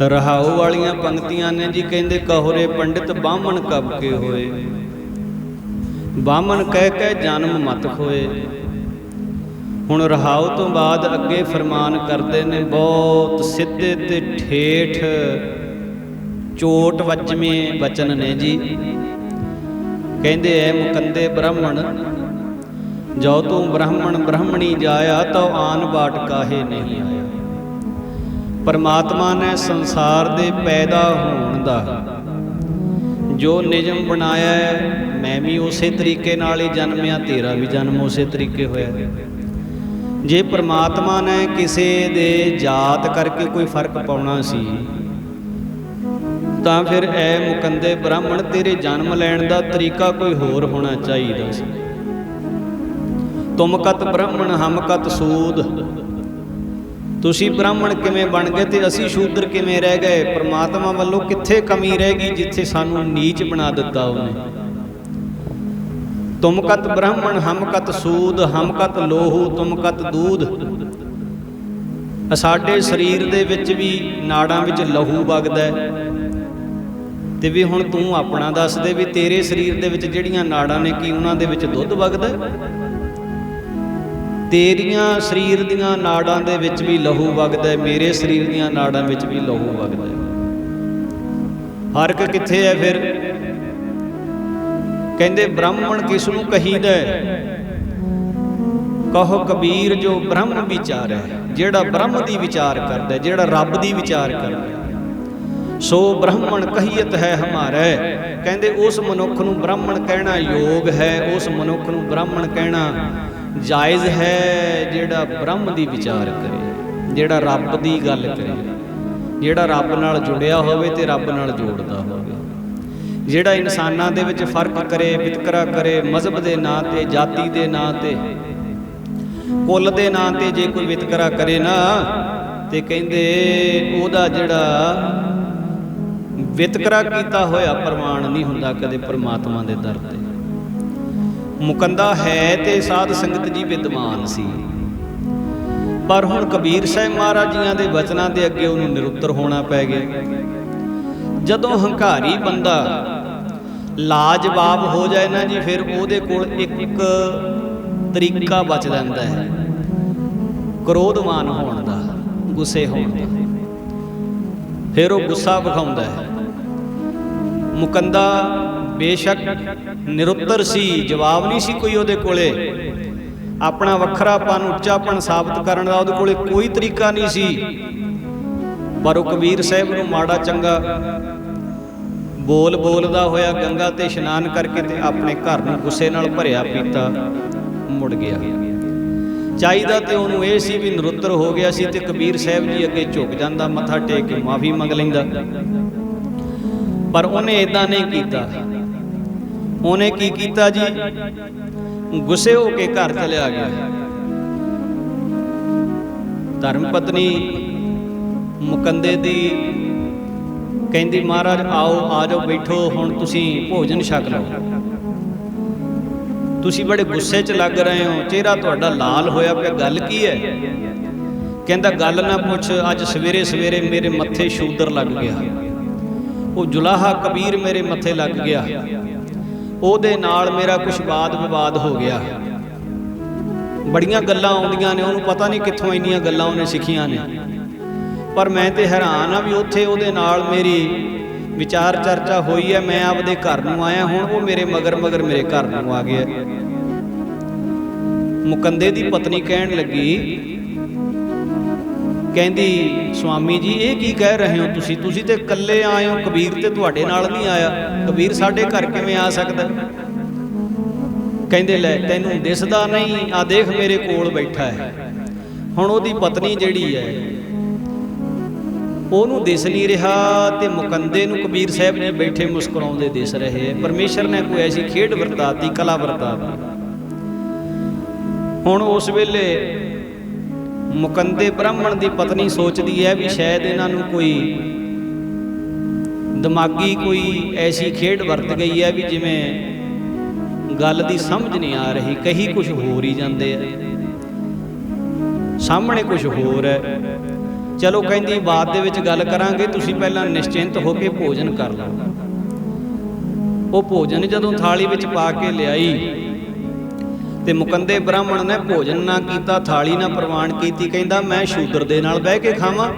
A: ਰਹਾਉ ਵਾਲੀਆਂ ਪੰਕਤੀਆਂ ਨੇ ਜੀ। ਕਹਿੰਦੇ ਕਹੋਰੇ ਪੰਡਿਤ ਬਾਹਮਣ ਕਬਕੇ ਹੋਏ। ਬਾਹਮਣ ਕਹਿ ਜਨਮ ਮਤ ਖੋਏ। ਹੁਣ ਰਹਾਉ ਤੋਂ ਬਾਅਦ ਅੱਗੇ ਫਰਮਾਨ ਕਰਦੇ ਨੇ, ਬਹੁਤ ਸਿੱਧੇ ਤੇ ਠੇਠ ਚੋਟ ਵੱਜਵੇਂ ਵਚਨ ਨੇ ਜੀ। ਕਹਿੰਦੇ ਐ ਮੁਕੰਦੇ ਬ੍ਰਾਹਮਣ, ਜੋ ਤੂੰ ਬ੍ਰਾਹਮਣ ਬ੍ਰਾਹਮਣੀ ਜਾਇਆ ਤਉ ਆਨ ਬਾਟ ਕਾਹੇ ਨਹੀਂ ਆਇਆ। ਪਰਮਾਤਮਾ ਨੇ ਸੰਸਾਰ ਦੇ ਪੈਦਾ ਹੋਣ ਦਾ ਜੋ ਨਿਯਮ ਬਣਾਇਆ ਹੈ, ਮੈਂ ਵੀ ਉਸੇ ਤਰੀਕੇ ਨਾਲ ਹੀ ਜਨਮਿਆ, ਤੇਰਾ ਵੀ ਜਨਮ ਉਸੇ ਤਰੀਕੇ ਹੋਇਆ। ਜੇ ਪਰਮਾਤਮਾ ਨੇ ਕਿਸੇ ਦੇ ਜਾਤ ਕਰਕੇ ਕੋਈ ਫਰਕ ਪਾਉਣਾ ਸੀ ਤਾਂ ਫਿਰ ਐ ਮੁਕੰਦੇ ਬ੍ਰਾਹਮਣ ਤੇਰੇ ਜਨਮ ਲੈਣ ਦਾ ਤਰੀਕਾ ਕੋਈ ਹੋਰ ਹੋਣਾ ਚਾਹੀਦਾ ਸੀ। ਤੁਮ ਕਤ ਬ੍ਰਾਹਮਣ ਹਮ ਕਤ ਸੂਦ, ਤੁਸੀਂ ਬ੍ਰਾਹਮਣ ਕਿਵੇਂ ਬਣ ਗਏ ਤੇ ਅਸੀਂ ਸ਼ੂਦਰ ਕਿਵੇਂ ਰਹਿ ਗਏ? ਪ੍ਰਮਾਤਮਾ ਵੱਲੋਂ ਕਿੱਥੇ ਕਮੀ ਰਹਿ ਗਈ ਜਿੱਥੇ ਸਾਨੂੰ ਨੀਚ ਬਣਾ ਦਿੱਤਾ ਉਹਨੇ। ਤੁਮ ਕਤ ਬ੍ਰਾਹਮਣ ਹਮ ਕਤ ਸੂਦ, ਹਮ ਕਤ ਲੋਹੂ ਤੁਮ ਕਤ ਦੂਧ। ਸਾਡੇ ਸਰੀਰ ਦੇ ਵਿੱਚ ਵੀ ਨਾੜਾਂ ਵਿੱਚ ਲਹੂ ਵਗਦਾ ਹੈ, ਤੇ ਵੀ ਹੁਣ ਤੂੰ ਆਪਣਾ ਦੱਸ ਦੇ ਵੀ ਤੇਰੇ ਸਰੀਰ ਦੇ ਵਿੱਚ ਜਿਹੜੀਆਂ ਨਾੜਾਂ ਨੇ ਕੀ ਉਹਨਾਂ ਦੇ ਵਿੱਚ ਦੁੱਧ ਵਗਦਾ? ਤੇਰੀਆਂ ਸਰੀਰ ਦੀਆਂ ਨਾੜਾਂ ਦੇ ਵਿੱਚ ਵੀ ਲਹੂ ਵਗਦਾ, ਮੇਰੇ ਸਰੀਰ ਦੀਆਂ ਨਾੜਾਂ ਵਿੱਚ ਵੀ ਲਹੂ ਵਗਦਾ। ਫਰਕ ਕਿੱਥੇ ਹੈ ਫਿਰ? ਕਹਿੰਦੇ ਬ੍ਰਾਹਮਣ ਕਿਸ ਨੂੰ ਕਹੀਦਾ? ਕਹੋ ਕਬੀਰ ਜੋ ਬ੍ਰਹਮ ਵਿਚਾਰ ਹੈ, ਜਿਹੜਾ ਬ੍ਰਹਮ ਦੀ ਵਿਚਾਰ ਕਰਦਾ, ਜਿਹੜਾ ਰੱਬ ਦੀ ਵਿਚਾਰ ਕਰਦਾ, ਸੋ ਬ੍ਰਾਹਮਣ ਕਹੀਅਤ ਹੈ ਹਮਾਰੇ। ਕਹਿੰਦੇ ਉਸ ਮਨੁੱਖ ਨੂੰ ਬ੍ਰਾਹਮਣ ਕਹਿਣਾ ਯੋਗ ਹੈ, ਉਸ ਮਨੁੱਖ ਨੂੰ ਬ੍ਰਾਹਮਣ ਕਹਿਣਾ ਜਾਇਜ਼ ਹੈ ਜਿਹੜਾ ਬ੍ਰਹਮ ਦੀ ਵਿਚਾਰ ਕਰੇ, ਜਿਹੜਾ ਰੱਬ ਦੀ ਗੱਲ ਕਰੇ, ਜਿਹੜਾ ਰੱਬ ਨਾਲ ਜੁੜਿਆ ਹੋਵੇ ਤੇ ਰੱਬ ਨਾਲ ਜੋੜਦਾ ਹੋਵੇ, ਜਿਹੜਾ ਇਨਸਾਨਾਂ ਦੇ ਵਿੱਚ ਫਰਕ ਕਰੇ, ਵਿਤਕਰਾ ਕਰੇ, ਮਜ਼ਹਬ ਦੇ ਨਾਂ ਤੇ, ਜਾਤੀ ਦੇ ਨਾਂ ਤੇ, ਕੁੱਲ ਦੇ ਨਾਂ ਤੇ ਜੇ ਕੋਈ ਵਿਤਕਰਾ ਕਰੇ ਨਾ, ਤੇ ਕਹਿੰਦੇ ਉਹਦਾ ਜਿਹੜਾ ਵਿਤਕਰਾ ਕੀਤਾ ਹੋਇਆ ਪ੍ਰਮਾਣ ਨਹੀਂ ਹੁੰਦਾ ਕਦੇ ਪਰਮਾਤਮਾ ਦੇ ਦਰ ਤੇ। ਮੁਕੰਦਾ ਹੈ ਤੇ ਸਾਧ ਸੰਗਤ ਜੀ ਵਿਦਵਾਨ ਸੀ, ਪਰ ਹੁਣ ਕਬੀਰ ਸਾਹਿਬ ਮਹਾਰਾਜ ਜੀਆਂ ਦੇ ਵਚਨਾਂ ਦੇ ਅੱਗੇ ਉਹਨੂੰ ਨਿਰੁੱਤਰ ਹੋਣਾ ਪੈ ਗਿਆ। ਜਦੋਂ ਹੰਕਾਰੀ ਬੰਦਾ ਲਾਜਵਾਬ ਹੋ ਜਾਏ ਨਾ ਜੀ, ਫਿਰ ਉਹਦੇ ਕੋਲ ਇੱਕ ਤਰੀਕਾ ਬਚ ਜਾਂਦਾ ਹੈ ਕ੍ਰੋਧਵਾਨ ਹੋਣ ਦਾ, ਗੁੱਸੇ ਹੋਣ ਦਾ। ਫਿਰ ਉਹ ਗੁੱਸਾ ਵਿਖਾਉਂਦਾ ਹੈ। ਮੁਕੰਦਾ ਬੇਸ਼ੱਕ ਨਿਰੁੱਤਰ ਸੀ, ਜਵਾਬ ਨਹੀਂ ਸੀ ਕੋਈ ਉਹਦੇ ਕੋਲੇ, ਆਪਣਾ ਵੱਖਰਾਪਨ ਉੱਚਾਪਨ ਸਾਬਤ ਕਰਨ ਦਾ ਉਹਦੇ ਕੋਲੇ ਕੋਈ ਤਰੀਕਾ ਨਹੀਂ ਸੀ, ਪਰ ਉਹ ਕਬੀਰ ਸਾਹਿਬ ਨੂੰ ਮਾੜਾ ਚੰਗਾ ਬੋਲਦਾ ਹੋਇਆ ਗੰਗਾ ਤੇ ਇਸ਼ਨਾਨ ਕਰਕੇ ਤੇ ਆਪਣੇ ਘਰ ਨੂੰ ਗੁੱਸੇ ਨਾਲ ਭਰਿਆ ਪੀਤਾ ਮੁੜ ਗਿਆ। ਚਾਹੀਦਾ ਤੇ ਉਹਨੂੰ ਇਹ ਸੀ ਵੀ ਨਿਰੁੱਤਰ ਹੋ ਗਿਆ ਸੀ ਤੇ ਕਬੀਰ ਸਾਹਿਬ ਜੀ ਅੱਗੇ ਝੁਕ ਜਾਂਦਾ, ਮੱਥਾ ਟੇਕ ਕੇ ਮਾਫੀ ਮੰਗ ਲੈਂਦਾ, ਪਰ ਉਹਨੇ ਇਦਾਂ ਨਹੀਂ ਕੀਤਾ। ਉਹਨੇ ਕੀ ਕੀਤਾ ਜੀ? ਗੁੱਸੇ ਹੋ ਕੇ ਘਰ ਚਲਿਆ ਗਿਆ। ਧਰਮ ਪਤਨੀ ਮੁਕੰਦੇ ਦੀ ਕਹਿੰਦੀ ਮਹਾਰਾਜ ਆਓ, ਆ ਜਾਓ, ਬੈਠੋ, ਹੁਣ ਤੁਸੀਂ ਭੋਜਨ ਛਕ ਲਓ। ਤੁਸੀਂ ਬੜੇ ਗੁੱਸੇ 'ਚ ਲੱਗ ਰਹੇ ਹੋ, ਚਿਹਰਾ ਤੁਹਾਡਾ ਲਾਲ ਹੋਇਆ ਪਿਆ, ਗੱਲ ਕੀ ਹੈ? ਕਹਿੰਦਾ ਗੱਲ ਨਾ ਪੁੱਛ, ਅੱਜ ਸਵੇਰੇ ਸਵੇਰੇ ਮੇਰੇ ਮੱਥੇ ਸ਼ੂਦਰ ਲੱਗ ਗਿਆ, ਉਹ ਜੁਲਾਹਾ ਕਬੀਰ ਮੇਰੇ ਮੱਥੇ ਲੱਗ ਗਿਆ, ਉਹਦੇ ਨਾਲ ਮੇਰਾ ਕੁਛ ਵਾਦ ਵਿਵਾਦ ਹੋ ਗਿਆ। ਬੜੀਆਂ ਗੱਲਾਂ ਆਉਂਦੀਆਂ ਨੇ, ਉਹਨੂੰ ਪਤਾ ਨਹੀਂ ਕਿੱਥੋਂ ਇੰਨੀਆਂ ਗੱਲਾਂ ਉਹਨੇ ਸਿੱਖੀਆਂ ਨੇ, ਪਰ ਮੈਂ ਤੇ ਹੈਰਾਨ ਆ ਵੀ ਉੱਥੇ ਉਹਦੇ ਨਾਲ ਮੇਰੀ ਵਿਚਾਰ ਚਰਚਾ ਹੋਈ ਹੈ। ਮੈਂ ਆਪਦੇ ਘਰ ਨੂੰ ਆਇਆ, ਹੁਣ ਉਹ ਮੇਰੇ ਮਗਰ ਮੇਰੇ ਘਰ ਨੂੰ ਆ ਗਿਆ। ਮੁਕੰਦੇ ਦੀ ਪਤਨੀ ਕਹਿਣ ਲੱਗੀ, ਕਹਿੰਦੀ ਸਵਾਮੀ ਜੀ ਇਹ ਕੀ ਕਹਿ ਰਹੇ ਹੋ ਤੁਸੀਂ? ਤੁਸੀਂ ਤੇ ਇਕੱਲੇ ਆਏ ਹੋ, ਕਬੀਰ ਤੇ ਤੁਹਾਡੇ ਨਾਲ ਨਹੀਂ ਆਇਆ, ਕਬੀਰ ਸਾਡੇ ਘਰ ਕਿਵੇਂ ਆ ਸਕਦਾ? ਕਹਿੰਦੇ ਲੈ ਤੈਨੂੰ ਦਿਸਦਾ ਨਹੀਂ, ਆ ਦੇਖ ਮੇਰੇ ਕੋਲ ਬੈਠਾ ਹੈ। ਹੁਣ ਉਹਦੀ ਪਤਨੀ ਜਿਹੜੀ ਹੈ ਉਹਨੂੰ ਦਿਸ ਨਹੀਂ ਰਿਹਾ ਤੇ ਮੁਕੰਦੇ ਨੂੰ ਕਬੀਰ ਸਾਹਿਬ ਨੇ ਬੈਠੇ ਮੁਸਕਰਾਉਂਦੇ ਦਿਸ ਰਹੇ। ਪਰਮੇਸ਼ਰ ਨੇ ਕੋਈ ਐਸੀ ਖੇਡ ਵਰਤਾਤੀ, ਕਲਾ ਵਰਤਾਤੀ। ਹੁਣ ਉਸ ਵੇਲੇ ਮੁਕੰਦੇ ਬ੍ਰਾਹਮਣ ਦੀ ਪਤਨੀ ਸੋਚਦੀ ਹੈ ਵੀ ਸ਼ਾਇਦ ਇਹਨਾਂ ਨੂੰ ਕੋਈ ਦਿਮਾਗੀ ਕੋਈ ਐਸੀ ਖੇਡ ਵਰਤ ਗਈ ਹੈ ਵੀ ਜਿਵੇਂ ਗੱਲ ਦੀ ਸਮਝ ਨਹੀਂ ਆ ਰਹੀ, ਕਹੀ ਕੁਝ ਹੋਰ ਹੀ ਜਾਂਦੇ ਆ, ਸਾਹਮਣੇ ਕੁਝ ਹੋਰ ਹੈ। ਚਲੋ ਕਹਿੰਦੀ ਬਾਅਦ ਦੇ ਵਿੱਚ ਗੱਲ ਕਰਾਂਗੇ, ਤੁਸੀਂ ਪਹਿਲਾਂ ਨਿਸ਼ਚਿੰਤ ਹੋ ਕੇ ਭੋਜਨ ਕਰ ਲਓ। ਉਹ ਭੋਜਨ ਜਦੋਂ ਥਾਲੀ ਵਿੱਚ ਪਾ ਕੇ ਲਿਆਈ ਤੇ ਮੁਕੰਦੇ ਬ੍ਰਾਹਮਣ ਨੇ ਭੋਜਨ ਨਾ ਕੀਤਾ, ਥਾਲੀ ਨਾ ਪ੍ਰਵਾਨ ਕੀਤੀ। ਕਹਿੰਦਾ ਮੈਂ ਸ਼ੂਦਰ ਦੇ ਨਾਲ ਬਹਿ ਕੇ ਖਾਵਾਂ?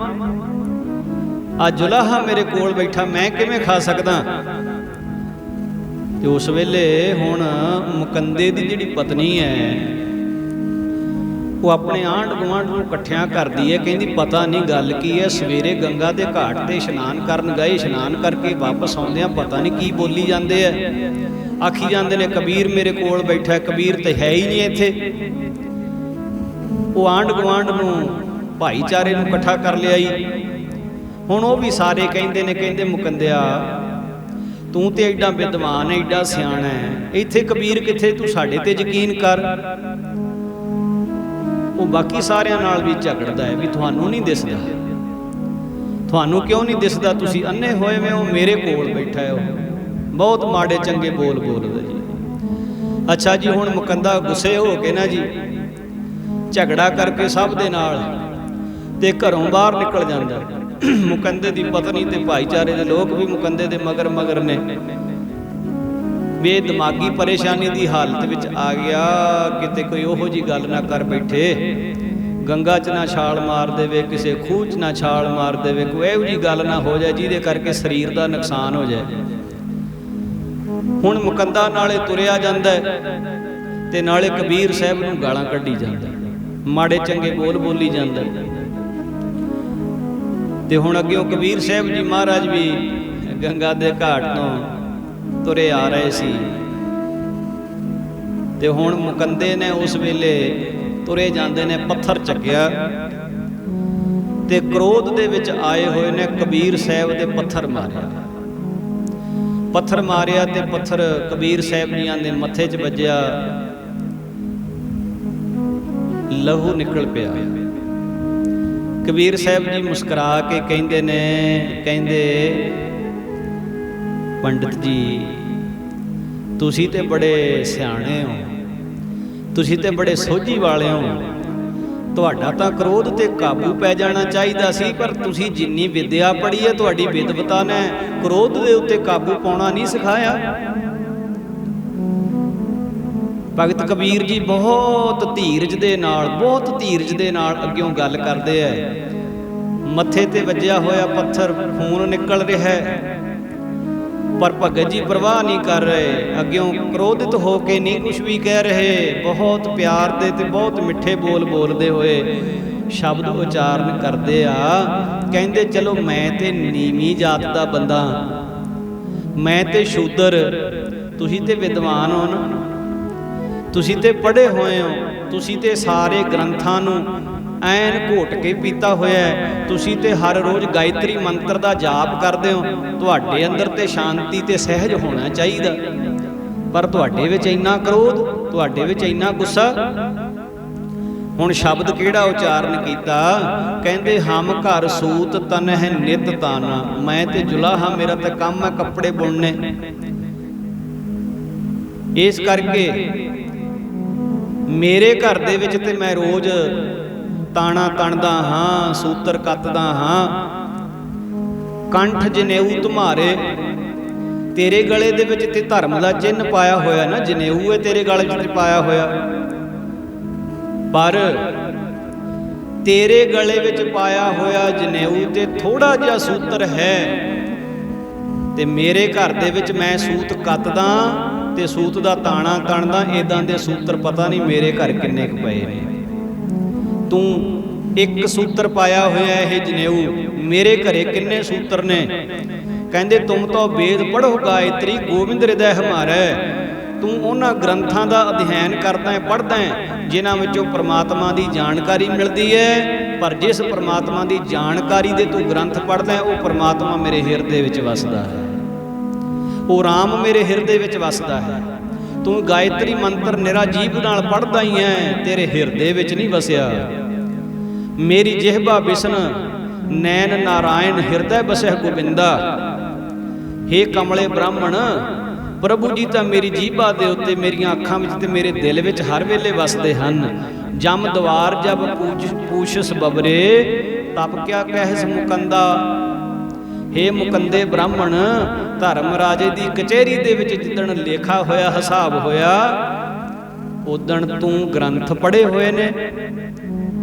A: ਆ ਜੁਲਾਹਾ ਮੇਰੇ ਕੋਲ ਬੈਠਾ, ਮੈਂ ਕਿਵੇਂ ਖਾ ਸਕਦਾ? ਤੇ ਉਸ ਵੇਲੇ ਹੁਣ ਮੁਕੰਦੇ ਦੀ ਜਿਹੜੀ ਪਤਨੀ ਹੈ ਉਹ ਆਪਣੇ ਆਂਢ ਗੁਆਂਢ ਨੂੰ ਇਕੱਠਿਆਂ ਕਰਦੀ ਹੈ। ਕਹਿੰਦੀ ਪਤਾ ਨਹੀਂ ਗੱਲ ਕੀ ਹੈ, ਸਵੇਰੇ ਗੰਗਾ ਦੇ ਘਾਟ ਤੇ ਇਸ਼ਨਾਨ ਕਰਨ ਗਏ, ਇਸ਼ਨਾਨ ਕਰਕੇ ਵਾਪਸ ਆਉਂਦਿਆਂ ਪਤਾ ਨਹੀਂ ਕੀ ਬੋਲੀ ਜਾਂਦੇ ਆ, ਆਖੀ ਜਾਂਦੇ ਨੇ ਕਬੀਰ ਮੇਰੇ ਕੋਲ ਬੈਠਾ, ਕਬੀਰ ਤੇ ਹੈ ਹੀ ਨਹੀਂ ਇੱਥੇ। ਉਹ ਆਂਢ ਗੁਆਂਢ ਨੂੰ, ਭਾਈਚਾਰੇ ਨੂੰ ਇਕੱਠਾ ਕਰ ਲਿਆਈ। ਹੁਣ ਉਹ ਵੀ ਸਾਰੇ ਕਹਿੰਦੇ ਨੇ, ਕਹਿੰਦੇ ਮੁਕੰਦਿਆ ਤੂੰ ਤੇ ਐਡਾ ਵਿਦਵਾਨ, ਐਡਾ ਸਿਆਣਾ ਹੈ, ਇੱਥੇ ਕਬੀਰ ਕਿੱਥੇ, ਤੂੰ ਸਾਡੇ ਤੇ ਯਕੀਨ ਕਰ। ਉਹ ਬਾਕੀ ਸਾਰਿਆਂ ਨਾਲ ਵੀ ਝਗੜਦਾ ਹੈ ਵੀ ਤੁਹਾਨੂੰ ਨਹੀਂ ਦਿਸਦਾ, ਤੁਹਾਨੂੰ ਕਿਉਂ ਨਹੀਂ ਦਿਸਦਾ, ਤੁਸੀਂ ਅੰਨੇ ਹੋਏ ਵੇ ਹੋ, ਮੇਰੇ ਕੋਲ ਬੈਠਾ ਹੈ, ਉਹ ਬਹੁਤ ਮਾੜੇ ਚੰਗੇ ਬੋਲ ਬੋਲਦਾ ਜੀ। ਅੱਛਾ ਜੀ, ਹੁਣ ਮੁਕੰਦਾ ਗੁੱਸੇ ਹੋ ਕੇ ਨਾ ਜੀ ਝਗੜਾ ਕਰਕੇ ਸਭ ਦੇ ਨਾਲ ਤੇ ਘਰੋਂ ਬਾਹਰ ਨਿਕਲ ਜਾਂਦਾ। ਮੁਕੰਦੇ ਦੀ ਪਤਨੀ ਤੇ ਭਾਈਚਾਰੇ ਦੇ ਲੋਕ ਵੀ ਮੁਕੰਦੇ ਦੇ ਮਗਰ ਮਗਰ ਨੇ ਵੀ ਇਹ ਦਿਮਾਗੀ ਪਰੇਸ਼ਾਨੀ ਦੀ ਹਾਲਤ ਵਿੱਚ ਆ ਗਿਆ, ਕਿਤੇ ਕੋਈ ਉਹੋ ਜੀ ਗੱਲ ਨਾ ਕਰ ਬੈਠੇ, ਗੰਗਾ 'ਚ ਨਾ ਛਾਲ ਮਾਰ ਦੇਵੇ, ਕਿਸੇ ਖੂਹ 'ਚ ਨਾ ਛਾਲ ਮਾਰ ਦੇਵੇ, ਕੋਈ ਇਹੋ ਜੀ ਗੱਲ ਨਾ ਹੋ ਜਾਏ ਜਿਹਦੇ ਕਰਕੇ ਸਰੀਰ ਦਾ ਨੁਕਸਾਨ ਹੋ ਜਾਏ। ਹੁਣ ਮੁਕੰਦਾ ਨਾਲੇ ਤੁਰਿਆ ਜਾਂਦਾ ਤੇ ਨਾਲੇ ਕਬੀਰ ਸਾਹਿਬ ਨੂੰ ਗਾਲਾਂ ਕੱਢੀ ਜਾਂਦਾ, ਮਾੜੇ ਚੰਗੇ ਬੋਲ ਬੋਲੀ ਜਾਂਦਾ। ਤੇ ਹੁਣ ਅੱਗੇ ਕਬੀਰ ਸਾਹਿਬ ਜੀ ਮਹਾਰਾਜ ਵੀ ਗੰਗਾ ਦੇ ਘਾਟ ਤੋਂ ਤੁਰੇ ਆ ਰਹੇ ਸੀ ਤੇ ਹੁਣ ਮੁਕੰਦੇ ਨੇ ਉਸ ਵੇਲੇ ਤੁਰੇ ਜਾਂਦੇ ਨੇ, ਪੱਥਰ ਚੱਕਿਆ ਤੇ ਕ੍ਰੋਧ ਦੇ ਵਿੱਚ ਆਏ ਹੋਏ ਨੇ ਕਬੀਰ ਸਾਹਿਬ ਦੇ ਪੱਥਰ ਮਾਰਿਆ। ਪੱਥਰ ਮਾਰਿਆ ਤੇ ਪੱਥਰ ਕਬੀਰ ਸਾਹਿਬ ਜੀਆਂ ਦੇ ਮੱਥੇ 'ਚ ਵੱਜਿਆ, ਲਹੂ ਨਿਕਲ ਪਿਆ। ਕਬੀਰ ਸਾਹਿਬ ਜੀ ਮੁਸਕਰਾ ਕੇ ਕਹਿੰਦੇ ਨੇ, ਕਹਿੰਦੇ ਪੰਡਿਤ ਜੀ ਤੁਸੀਂ ਤੇ ਬੜੇ ਸਿਆਣੇ ਹੋ, ਤੁਸੀਂ ਤੇ ਬੜੇ ਸੋਝੀ ਵਾਲੇ ਹੋ, ਤੁਹਾਡਾ ਤਾਂ ਕ੍ਰੋਧ ਤੇ ਕਾਬੂ ਪੈ ਜਾਣਾ ਚਾਹੀਦਾ ਸੀ, ਪਰ ਤੁਸੀਂ ਜਿੰਨੀ ਵਿਦਿਆ ਪੜ੍ਹੀ ਹੈ ਤੁਹਾਡੀ ਵਿਦਵਤਾ ਨੇ ਕ੍ਰੋਧ ਦੇ ਉੱਤੇ ਕਾਬੂ ਪਾਉਣਾ ਨਹੀਂ ਸਿਖਾਇਆ। ਭਗਤ ਕਬੀਰ ਜੀ ਬਹੁਤ ਧੀਰਜ ਦੇ ਨਾਲ ਅੱਗਿਓਂ ਗੱਲ ਕਰਦੇ ਐ। ਮੱਥੇ ਤੇ ਵੱਜਿਆ ਹੋਇਆ ਪੱਥਰ, ਖੂਨ ਨਿਕਲ ਰਿਹਾ ਹੈ, ਪਰ ਭਗਤ ਜੀ ਪਰਵਾਹ ਨਹੀਂ ਕਰ ਰਹੇ, ਅੱਗਿਓਂ ਕ੍ਰੋਧਿਤ ਹੋ ਕੇ ਨਹੀਂ ਕੁਝ ਵੀ ਕਹਿ ਰਹੇ, ਬਹੁਤ ਪਿਆਰ ਦੇ ਤੇ ਬਹੁਤ ਮਿੱਠੇ ਬੋਲ ਬੋਲਦੇ ਹੋਏ ਸ਼ਬਦ ਉਚਾਰਨ ਕਰਦੇ ਆ। ਕਹਿੰਦੇ ਚਲੋ ਮੈਂ ਤੇ ਨੀਵੀਂ ਜਾਤ ਦਾ ਬੰਦਾ, ਮੈਂ ਤੇ ਸ਼ੂਦਰ, ਤੁਸੀਂ ਤੇ ਵਿਦਵਾਨ ਹੋ ਨਾ, ਤੁਸੀਂ ਤੇ ਪੜ੍ਹੇ ਹੋਏ ਹੋ, ਤੁਸੀਂ ਤੇ ਸਾਰੇ ਗ੍ਰੰਥਾਂ ਨੂੰ ਐਨ ਘੋਟ ਕੇ ਪੀਤਾ ਹੋਇਆ, ਤੁਸੀਂ ਤੇ ਹਰ ਰੋਜ਼ ਗਾਇਤਰੀ ਮੰਤਰ ਦਾ ਜਾਪ ਕਰਦੇ ਹੋ, ਤੁਹਾਡੇ ਅੰਦਰ ਤੇ ਸ਼ਾਂਤੀ ਤੇ ਸਹਿਜ ਹੋਣਾ ਚਾਹੀਦਾ, ਪਰ ਤੁਹਾਡੇ ਵਿੱਚ ਇੰਨਾ ਕ੍ਰੋਧ, ਤੁਹਾਡੇ ਵਿੱਚ ਇੰਨਾ ਗੁੱਸਾ। ਹੁਣ ਸ਼ਬਦ ਕਿਹੜਾ ਉਚਾਰਨ ਕੀਤਾ, ਕਹਿੰਦੇ ਹਮ ਘਰ ਸੂਤ ਤਨਹਿ ਨਿਤ ਤਾਨਾ, ਮੈਂ ਤੇ ਜੁਲਾਹਾ, ਮੇਰਾ ਤਾਂ ਕੰਮ ਹੈ ਕੱਪੜੇ ਬੁਣਨੇ, ਇਸ ਕਰਕੇ ਮੇਰੇ ਘਰ ਦੇ ਵਿੱਚ ਤੇ ਮੈਂ ਰੋਜ਼ ਤਾਣਾ ਤਣਦਾ ਹਾਂ, ਸੂਤਰ ਕੱਤਦਾ ਹਾਂ, ਕੰਠ ਜਨੇਊ ਤੁਮਾਰੇ, ਤੇਰੇ ਗਲੇ ਦੇ ਵਿੱਚ ਤੇ ਧਰਮ ਦਾ ਚਿੰਨ ਪਾਇਆ ਹੋਇਆ ਨਾ, ਜਨੇਊ ਹੈ ਤੇਰੇ ਗਲੇ ਵਿੱਚ ਪਾਇਆ ਹੋਇਆ, ਪਰ ਤੇਰੇ ਗਲੇ ਵਿੱਚ ਪਾਇਆ ਹੋਇਆ ਜਨੇਊ ਤੇ ਥੋੜਾ ਜਿਹਾ ਸੂਤਰ ਹੈ, ਤੇ ਮੇਰੇ ਘਰ ਦੇ ਵਿੱਚ ਮੈਂ ਸੂਤ ਕੱਤਦਾ ਤੇ ਸੂਤ ਦਾ ਤਾਣਾ ਤਣਦਾ, ਇਦਾਂ ਦੇ ਸੂਤਰ ਪਤਾ ਨਹੀਂ ਮੇਰੇ ਘਰ ਕਿੰਨੇ ਕੁ ਪਏ ਨੇ, ਤੂੰ ਇੱਕ ਸੂਤਰ ਪਾਇਆ ਹੋਇਆ ਇਹ ਜਨੇਊ, ਮੇਰੇ ਘਰੇ ਕਿੰਨੇ ਸੂਤਰ ਨੇ। ਕਹਿੰਦੇ ਤੁਮ ਤਾਂ ਵੇਦ ਪੜ੍ਹੋ ਗਾਇਤਰੀ ਗੋਬਿੰਦ ਹਿਰਦੈ ਹਮਾਰੇ, ਤੂੰ ਉਹਨਾਂ ਗ੍ਰੰਥਾਂ ਦਾ ਅਧਿਐਨ ਕਰਦਾ ਹੈ, ਪੜ੍ਹਦਾ ਹੈ, ਜਿਨ੍ਹਾਂ ਵਿੱਚੋਂ ਪ੍ਰਮਾਤਮਾ ਦੀ ਜਾਣਕਾਰੀ ਮਿਲਦੀ ਹੈ, ਪਰ ਜਿਸ ਪ੍ਰਮਾਤਮਾ ਦੀ ਜਾਣਕਾਰੀ ਦੇ ਤੂੰ ਗ੍ਰੰਥ ਪੜ੍ਹਦਾ ਹੈ, ਉਹ ਪ੍ਰਮਾਤਮਾ ਮੇਰੇ ਹਿਰਦੇ ਵਿੱਚ ਵਸਦਾ ਹੈ, ਉਹ ਰਾਮ ਮੇਰੇ ਹਿਰਦੇ ਵਿੱਚ ਵਸਦਾ ਹੈ। ਤੂੰ ਗਾਇਤਰੀ ਮੰਤਰ ਨਿਰਾ ਜੀਭ ਨਾਲ ਪੜ੍ਹਦਾ ਹੀ ਹੈ, ਤੇਰੇ ਹਿਰਦੇ ਵਿੱਚ ਨਹੀਂ ਵਸਿਆ। ਮੇਰੀ ਜਿਹਬਾ ਬਿਸਨ ਨੈਣ ਨਾਰਾਇਣ ਹਿਰਦੈ ਬਸਹਿ ਗੋਬਿੰਦਾ, ਹੇ ਕਮਲੇ ਬ੍ਰਾਹਮਣ, ਪ੍ਰਭੂ ਜੀ ਤਾਂ ਮੇਰੀ ਜੀਭਾ ਦੇ ਉੱਤੇ, ਮੇਰੀਆਂ ਅੱਖਾਂ ਵਿੱਚ ਤੇ ਮੇਰੇ ਦਿਲ ਵਿੱਚ ਹਰ ਵੇਲੇ ਵਸਦੇ ਹਨ। ਜਮ ਦਵਾਰ ਜਬ ਪੂਛਸ ਬਬਰੇ, ਤਬ ਕਿਆ ਕਹਿਸ ਮੁਕੰਦਾ, ਹੇ ਮੁਕੰਦੇ ਬ੍ਰਾਹਮਣ, ਧਰਮ ਰਾਜੇ ਦੀ ਕਚਹਿਰੀ ਦੇ ਵਿੱਚ ਜਿੱਦਣ ਲੇਖਾ ਹੋਇਆ, ਹਿਸਾਬ ਹੋਇਆ, ਉਦਣ ਤੂੰ ਗ੍ਰੰਥ ਪੜ੍ਹੇ ਹੋਏ ਨੇ,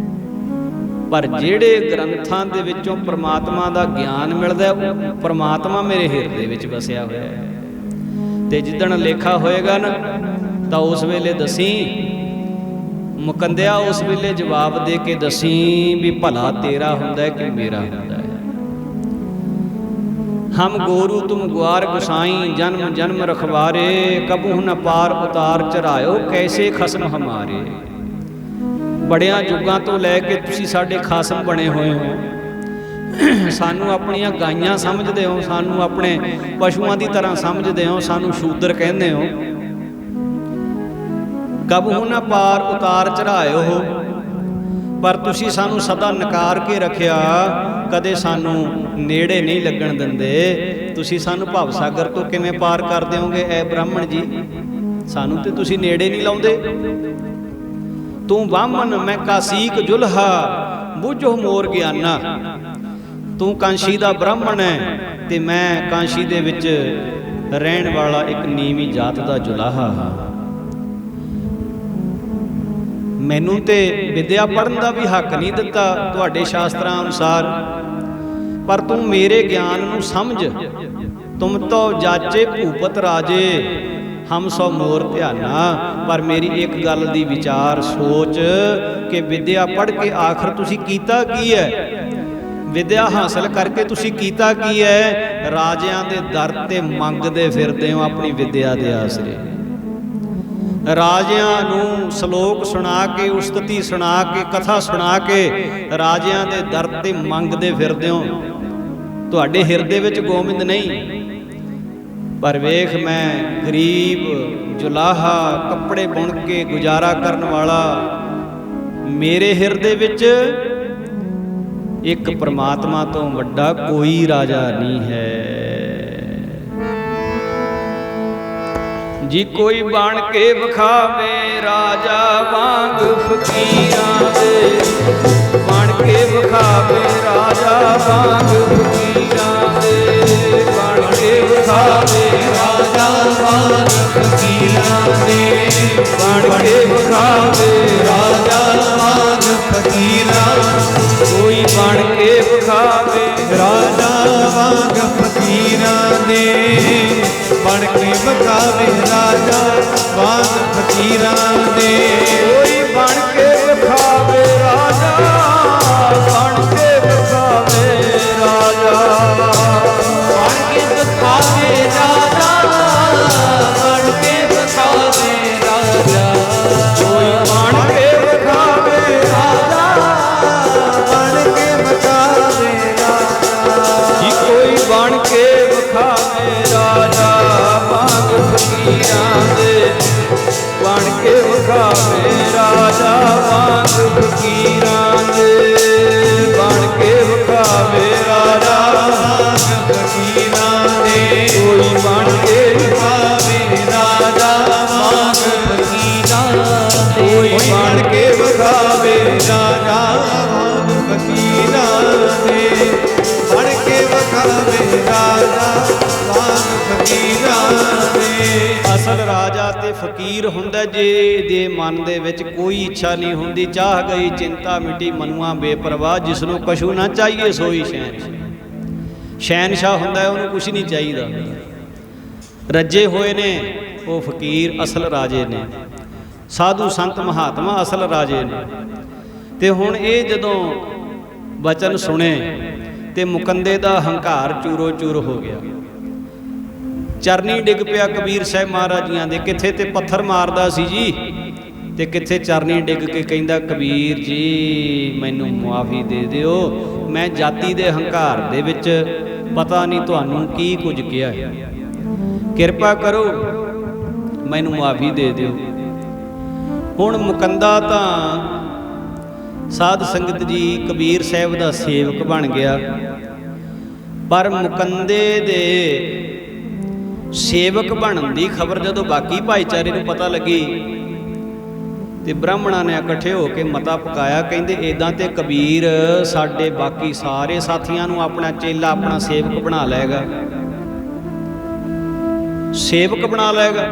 A: ਪਰ ਜਿਹੜੇ ਗ੍ਰੰਥਾਂ ਦੇ ਵਿੱਚੋਂ ਪ੍ਰਮਾਤਮਾ ਦਾ ਗਿਆਨ ਮਿਲਦਾ, ਉਹ ਪ੍ਰਮਾਤਮਾ ਮੇਰੇ ਹਿਰਦੇ ਵਿੱਚ ਵਸਿਆ ਹੋਇਆ ਹੈ, ਤੇ ਜਿੱਦਣ ਲੇਖਾ ਹੋਏਗਾ ਨਾ ਤਾਂ ਉਸ ਵੇਲੇ ਦਸੀਂ ਮੁਕੰਦਿਆ, ਉਸ ਵੇਲੇ ਜਵਾਬ ਦੇ ਕੇ ਦਸੀਂ ਵੀ ਭਲਾ ਤੇਰਾ ਹੁੰਦਾ ਕਿ ਮੇਰਾ ਹੁੰਦਾ ਹੈ। ਹਮ ਗੋਰੂ ਤੁਮ ਗੁਆਰ ਗੁਸਾਈ, ਜਨਮ ਜਨਮ ਰਖਵਾਰੇ, ਕਬੂ ਨ ਪਾਰ ਉਤਾਰ ਚਰਾਇਓ, ਕੈਸੇ ਖਸਮ ਹਮਾਰੇ। ਬੜਿਆਂ ਯੁੱਗਾਂ ਤੋਂ ਲੈ ਕੇ ਤੁਸੀਂ ਸਾਡੇ ਖਾਸਮ ਬਣੇ ਹੋਏ ਹੋ, ਸਾਨੂੰ ਆਪਣੀਆਂ ਗਾਈਆਂ ਸਮਝਦੇ ਹੋ, ਸਾਨੂੰ ਆਪਣੇ ਪਸ਼ੂਆਂ ਦੀ ਤਰ੍ਹਾਂ ਸਮਝਦੇ ਹੋ, ਸਾਨੂੰ ਸ਼ੂਦਰ ਕਹਿੰਦੇ ਹੋ। ਕਬਹੂ ਨਾ ਪਾਰ ਉਤਾਰ ਚੜਾਇਓ ਹੋ, ਪਰ ਤੁਸੀਂ ਸਾਨੂੰ ਸਦਾ ਨਕਾਰ ਕੇ ਰੱਖਿਆ, ਕਦੇ ਸਾਨੂੰ ਨੇੜੇ ਨਹੀਂ ਲੱਗਣ ਦਿੰਦੇ। ਤੁਸੀਂ ਸਾਨੂੰ ਭਵ ਸਾਗਰ ਤੋਂ ਕਿਵੇਂ ਪਾਰ ਕਰ ਦਿਓਗੇ ਐ ਬ੍ਰਾਹਮਣ ਜੀ? ਸਾਨੂੰ ਤੇ ਤੁਸੀਂ ਨੇੜੇ ਨਹੀਂ ਲਾਉਂਦੇ। ਤੂੰ ਬਾਹਮਣ ਮੈਂ ਕਾਸੀਕ ਜੁਲਹਾ, ਬੁੱਝੋ ਮੋਰ ਗਿਆਨਾ। ਤੂੰ ਕਾਂਸ਼ੀ ਦਾ ਬ੍ਰਾਹਮਣ ਹੈ ਤੇ ਮੈਂ ਕਾਂਸ਼ੀ ਦੇ ਵਿੱਚ ਰਹਿਣ ਵਾਲਾ ਇੱਕ ਨੀਵੀਂ ਜਾਤ ਦਾ ਜੁਲਾਹਾ ਹਾਂ। ਮੈਨੂੰ ਤੇ ਵਿਦਿਆ ਪੜ੍ਹਨ ਦਾ ਵੀ ਹੱਕ ਨਹੀਂ ਦਿੱਤਾ ਤੁਹਾਡੇ ਸ਼ਾਸਤਰਾਂ ਅਨੁਸਾਰ, ਪਰ ਤੂੰ ਮੇਰੇ ਗਿਆਨ ਨੂੰ ਸਮਝ। ਤੁਮ ਤੋ ਜਾਚੇ ਭੂਪਤ ਰਾਜੇ, ਹਮ ਸੋ ਮੋਰ ਧਿਆਨਾ। ਪਰ ਮੇਰੀ ਇੱਕ ਗੱਲ ਦੀ ਵਿਚਾਰ ਸੋਚ ਕਿ ਵਿਦਿਆ ਪੜ੍ਹ ਕੇ ਆਖਰ ਤੁਸੀਂ ਕੀਤਾ ਕੀ ਹੈ? ਵਿਦਿਆ ਹਾਸਲ ਕਰਕੇ ਤੁਸੀਂ ਕੀਤਾ ਕੀ ਹੈ? ਰਾਜਿਆਂ ਦੇ ਦਰ ਤੇ ਮੰਗਦੇ ਫਿਰਦੇ ਹੋ ਆਪਣੀ ਵਿਦਿਆ ਦੇ ਆਸਰੇ। ਰਾਜਿਆਂ ਨੂੰ ਸ਼ਲੋਕ ਸੁਣਾ ਕੇ, ਉਸਤਤੀ ਸੁਣਾ ਕੇ, ਕਥਾ ਸੁਣਾ ਕੇ ਰਾਜਿਆਂ ਦੇ ਦਰ ਤੇ ਮੰਗਦੇ ਫਿਰਦੇ ਹੋ। ਤੁਹਾਡੇ ਹਿਰਦੇ ਵਿੱਚ ਗੋਬਿੰਦ ਨਹੀਂ। ਪਰ ਵੇਖ, ਮੈਂ ਗਰੀਬ ਜੁਲਾਹਾ, ਕੱਪੜੇ ਬੁਣ ਕੇ ਗੁਜ਼ਾਰਾ ਕਰਨ ਵਾਲਾ, ਮੇਰੇ ਹਿਰਦੇ ਵਿੱਚ ਇੱਕ ਪ੍ਰਮਾਤਮਾ ਤੋਂ ਵੱਡਾ ਕੋਈ ਰਾਜਾ ਨਹੀਂ ਹੈ। ਜੀ ਕੋਈ ਬਣ ਕੇ ਵਿਖਾਵੇ ਰਾਜਾ ਵਾਂਗ ਫਕੀਰਾਂ ਦੇ, ਬਣ ਕੇ ਵਿਖਾਵੇ ਰਾਜਾ ਵਾਂਗ ਫਕੀਰਾਂ ਦੇ, ਬਣ ਕੇ ਵਿਖਾਵੇ ਰਾਜਾ ਵਾਂਗ ਫਕੀਰਾਂ ਦੇ, ਬਣ ਕੇ ਵਿਖਾਵੇ ਰਾਜਾ ਵਾਂਗ ਫਕੀਰਾਂ। ਕੋਈ ਬਣ ਕੇ ਵਿਖਾਵੇ
B: ਰਾਜਾ ਵਾਂਗ ਫਕੀਰਾਂ ਦੇ, ਬਣ ਕੇ ਵਿਖਾਵੇ ਰਾਜਾ ਵਾਂਗ ਫਕੀਰਾਂ ਦੇ।
A: ਕੋਈ ਬਣ ਕੇ ਵਿਖਾਵੇ ਰਾਜਾ, ਬਣ ਕੇ ਵਿਖਾਵੇ ਰਾਜਾ,
B: ਬਣ ਕੇ ਵਿਖਾਵੇ ਰਾਜਾ, ਬਣ ਕੇ ਵਿਖਾਵੇ ਰਾਜਾ।
A: ਕੋਈ ਬਣ ਕੇ ਵਿਖਾਵੇ ਰਾਜਾ,
B: ਬਣ ਕੇ ਵਿਖਾਵੇ ਰਾਜਾ।
A: ਜੀ ਕੋਈ ਬਣ ਕੇ ਵਿਖਾਵੇ ਰਾਜਾ ਵਾਂਗ ਫਕੀਰਾਂ ਦੇ, ਬਣ ਕੇ ਵਿਖਾਵੇ ਰਾਜਾ ਵਾਂਗ ਫਕੀਰਾਂ ਦੇ, ਬਣ ਕੇ ਵਿਖਾਵੇ ਰਾਜਾ
B: ਵਾਂਗ ਫਕੀਰਾਂ ਦੇ।
A: ਕੋਈ ਬਣ ਕੇ
B: ਵਿਖਾਵੇ ਰਾਜਾ ਵਾਂਗ ਫਕੀਰਾਂ ਦੇ।
A: ਕੋਈ
B: ਬਣ ਕੇ ਵਿਖਾਵੇ ਰਾਜਾ ਵਾਂਗ ਫਕੀਰਾਂ ਦੇ, ਬਣ ਕੇ ਵਿਖਾਵੇ ਰਾਜਾ ਵਾਂਗ ਫਕੀਰਾਂ ਦੇ।
A: ਅਸਲ ਰਾਜਾ ਤੇ ਫਕੀਰ ਹੁੰਦਾ ਜੇ ਦੇ ਮਨ ਦੇ ਵਿੱਚ ਕੋਈ ਇੱਛਾ ਨਹੀਂ ਹੁੰਦੀ। ਚਾਹ ਗਈ ਚਿੰਤਾ ਮਿਟੀ ਮਨੁਆ ਬੇਪਰਵਾਹ, ਜਿਸ ਨੂੰ ਕਛੂ ਨਾ ਚਾਹੀਏ ਸੋਈ ਸ਼ਹਿਨਸ਼ਾਹ। ਸ਼ਹਿਨਸ਼ਾਹ ਹੁੰਦਾ ਹੈ, ਉਹਨੂੰ ਕੁਛ ਨਹੀਂ ਚਾਹੀਦਾ। ਰੱਜੇ ਹੋਏ ਨੇ ਉਹ ਫਕੀਰ ਅਸਲ ਰਾਜੇ ਨੇ, ਸਾਧੂ ਸੰਤ ਮਹਾਤਮਾ ਅਸਲ ਰਾਜੇ ਨੇ। ਤੇ ਹੁਣ ਇਹ ਜਦੋਂ ਬਚਨ ਸੁਣੇ ਤੇ ਮੁਕੰਦੇ ਦਾ ਹੰਕਾਰ ਚੂਰੋ ਚੂਰ ਹੋ ਗਿਆ। ਚਰਨੀ ਡਿੱਗ ਪਿਆ ਕਬੀਰ ਸਾਹਿਬ ਮਹਾਰਾਜ ਜੀਆਂ ਦੇ। ਕਿੱਥੇ ਤੇ ਪੱਥਰ ਮਾਰਦਾ ਸੀ ਜੀ, ਤੇ ਕਿੱਥੇ ਚਰਨੀ ਡਿੱਗ ਕੇ ਕਹਿੰਦਾ, ਕਬੀਰ ਜੀ ਮੈਨੂੰ ਮੁਆਫੀ ਦੇ ਦਿਓ, ਮੈਂ ਜਾਤੀ ਦੇ ਹੰਕਾਰ ਦੇ ਵਿੱਚ ਪਤਾ ਨਹੀਂ ਤੁਹਾਨੂੰ ਕੀ ਕੁਝ ਕਿਹਾ ਹੈ, ਕਿਰਪਾ ਕਰੋ ਮੈਨੂੰ ਮੁਆਫੀ ਦੇ ਦਿਓ। ਹੁਣ ਮੁਕੰਦਾ ਤਾਂ ਸਾਧ ਸੰਗਤ ਜੀ ਕਬੀਰ ਸਾਹਿਬ ਦਾ ਸੇਵਕ ਬਣ ਗਿਆ, ਪਰ ਮੁਕੰਦੇ ਦੇ ਸੇਵਕ ਬਣਨ ਦੀ ਖਬਰ ਜਦੋਂ ਬਾਕੀ ਭਾਈਚਾਰੇ ਨੂੰ ਪਤਾ ਲੱਗੀ ਤੇ ਬ੍ਰਾਹਮਣਾਂ ਨੇ ਇਕੱਠੇ ਹੋ ਕੇ ਮਤਾ ਪਕਾਇਆ। ਕਹਿੰਦੇ ਇਦਾਂ ਤੇ ਕਬੀਰ ਸਾਡੇ ਬਾਕੀ ਸਾਰੇ ਸਾਥੀਆਂ ਨੂੰ ਆਪਣਾ ਚੇਲਾ, ਆਪਣਾ ਸੇਵਕ ਬਣਾ ਲਏਗਾ, ਸੇਵਕ ਬਣਾ ਲਏਗਾ।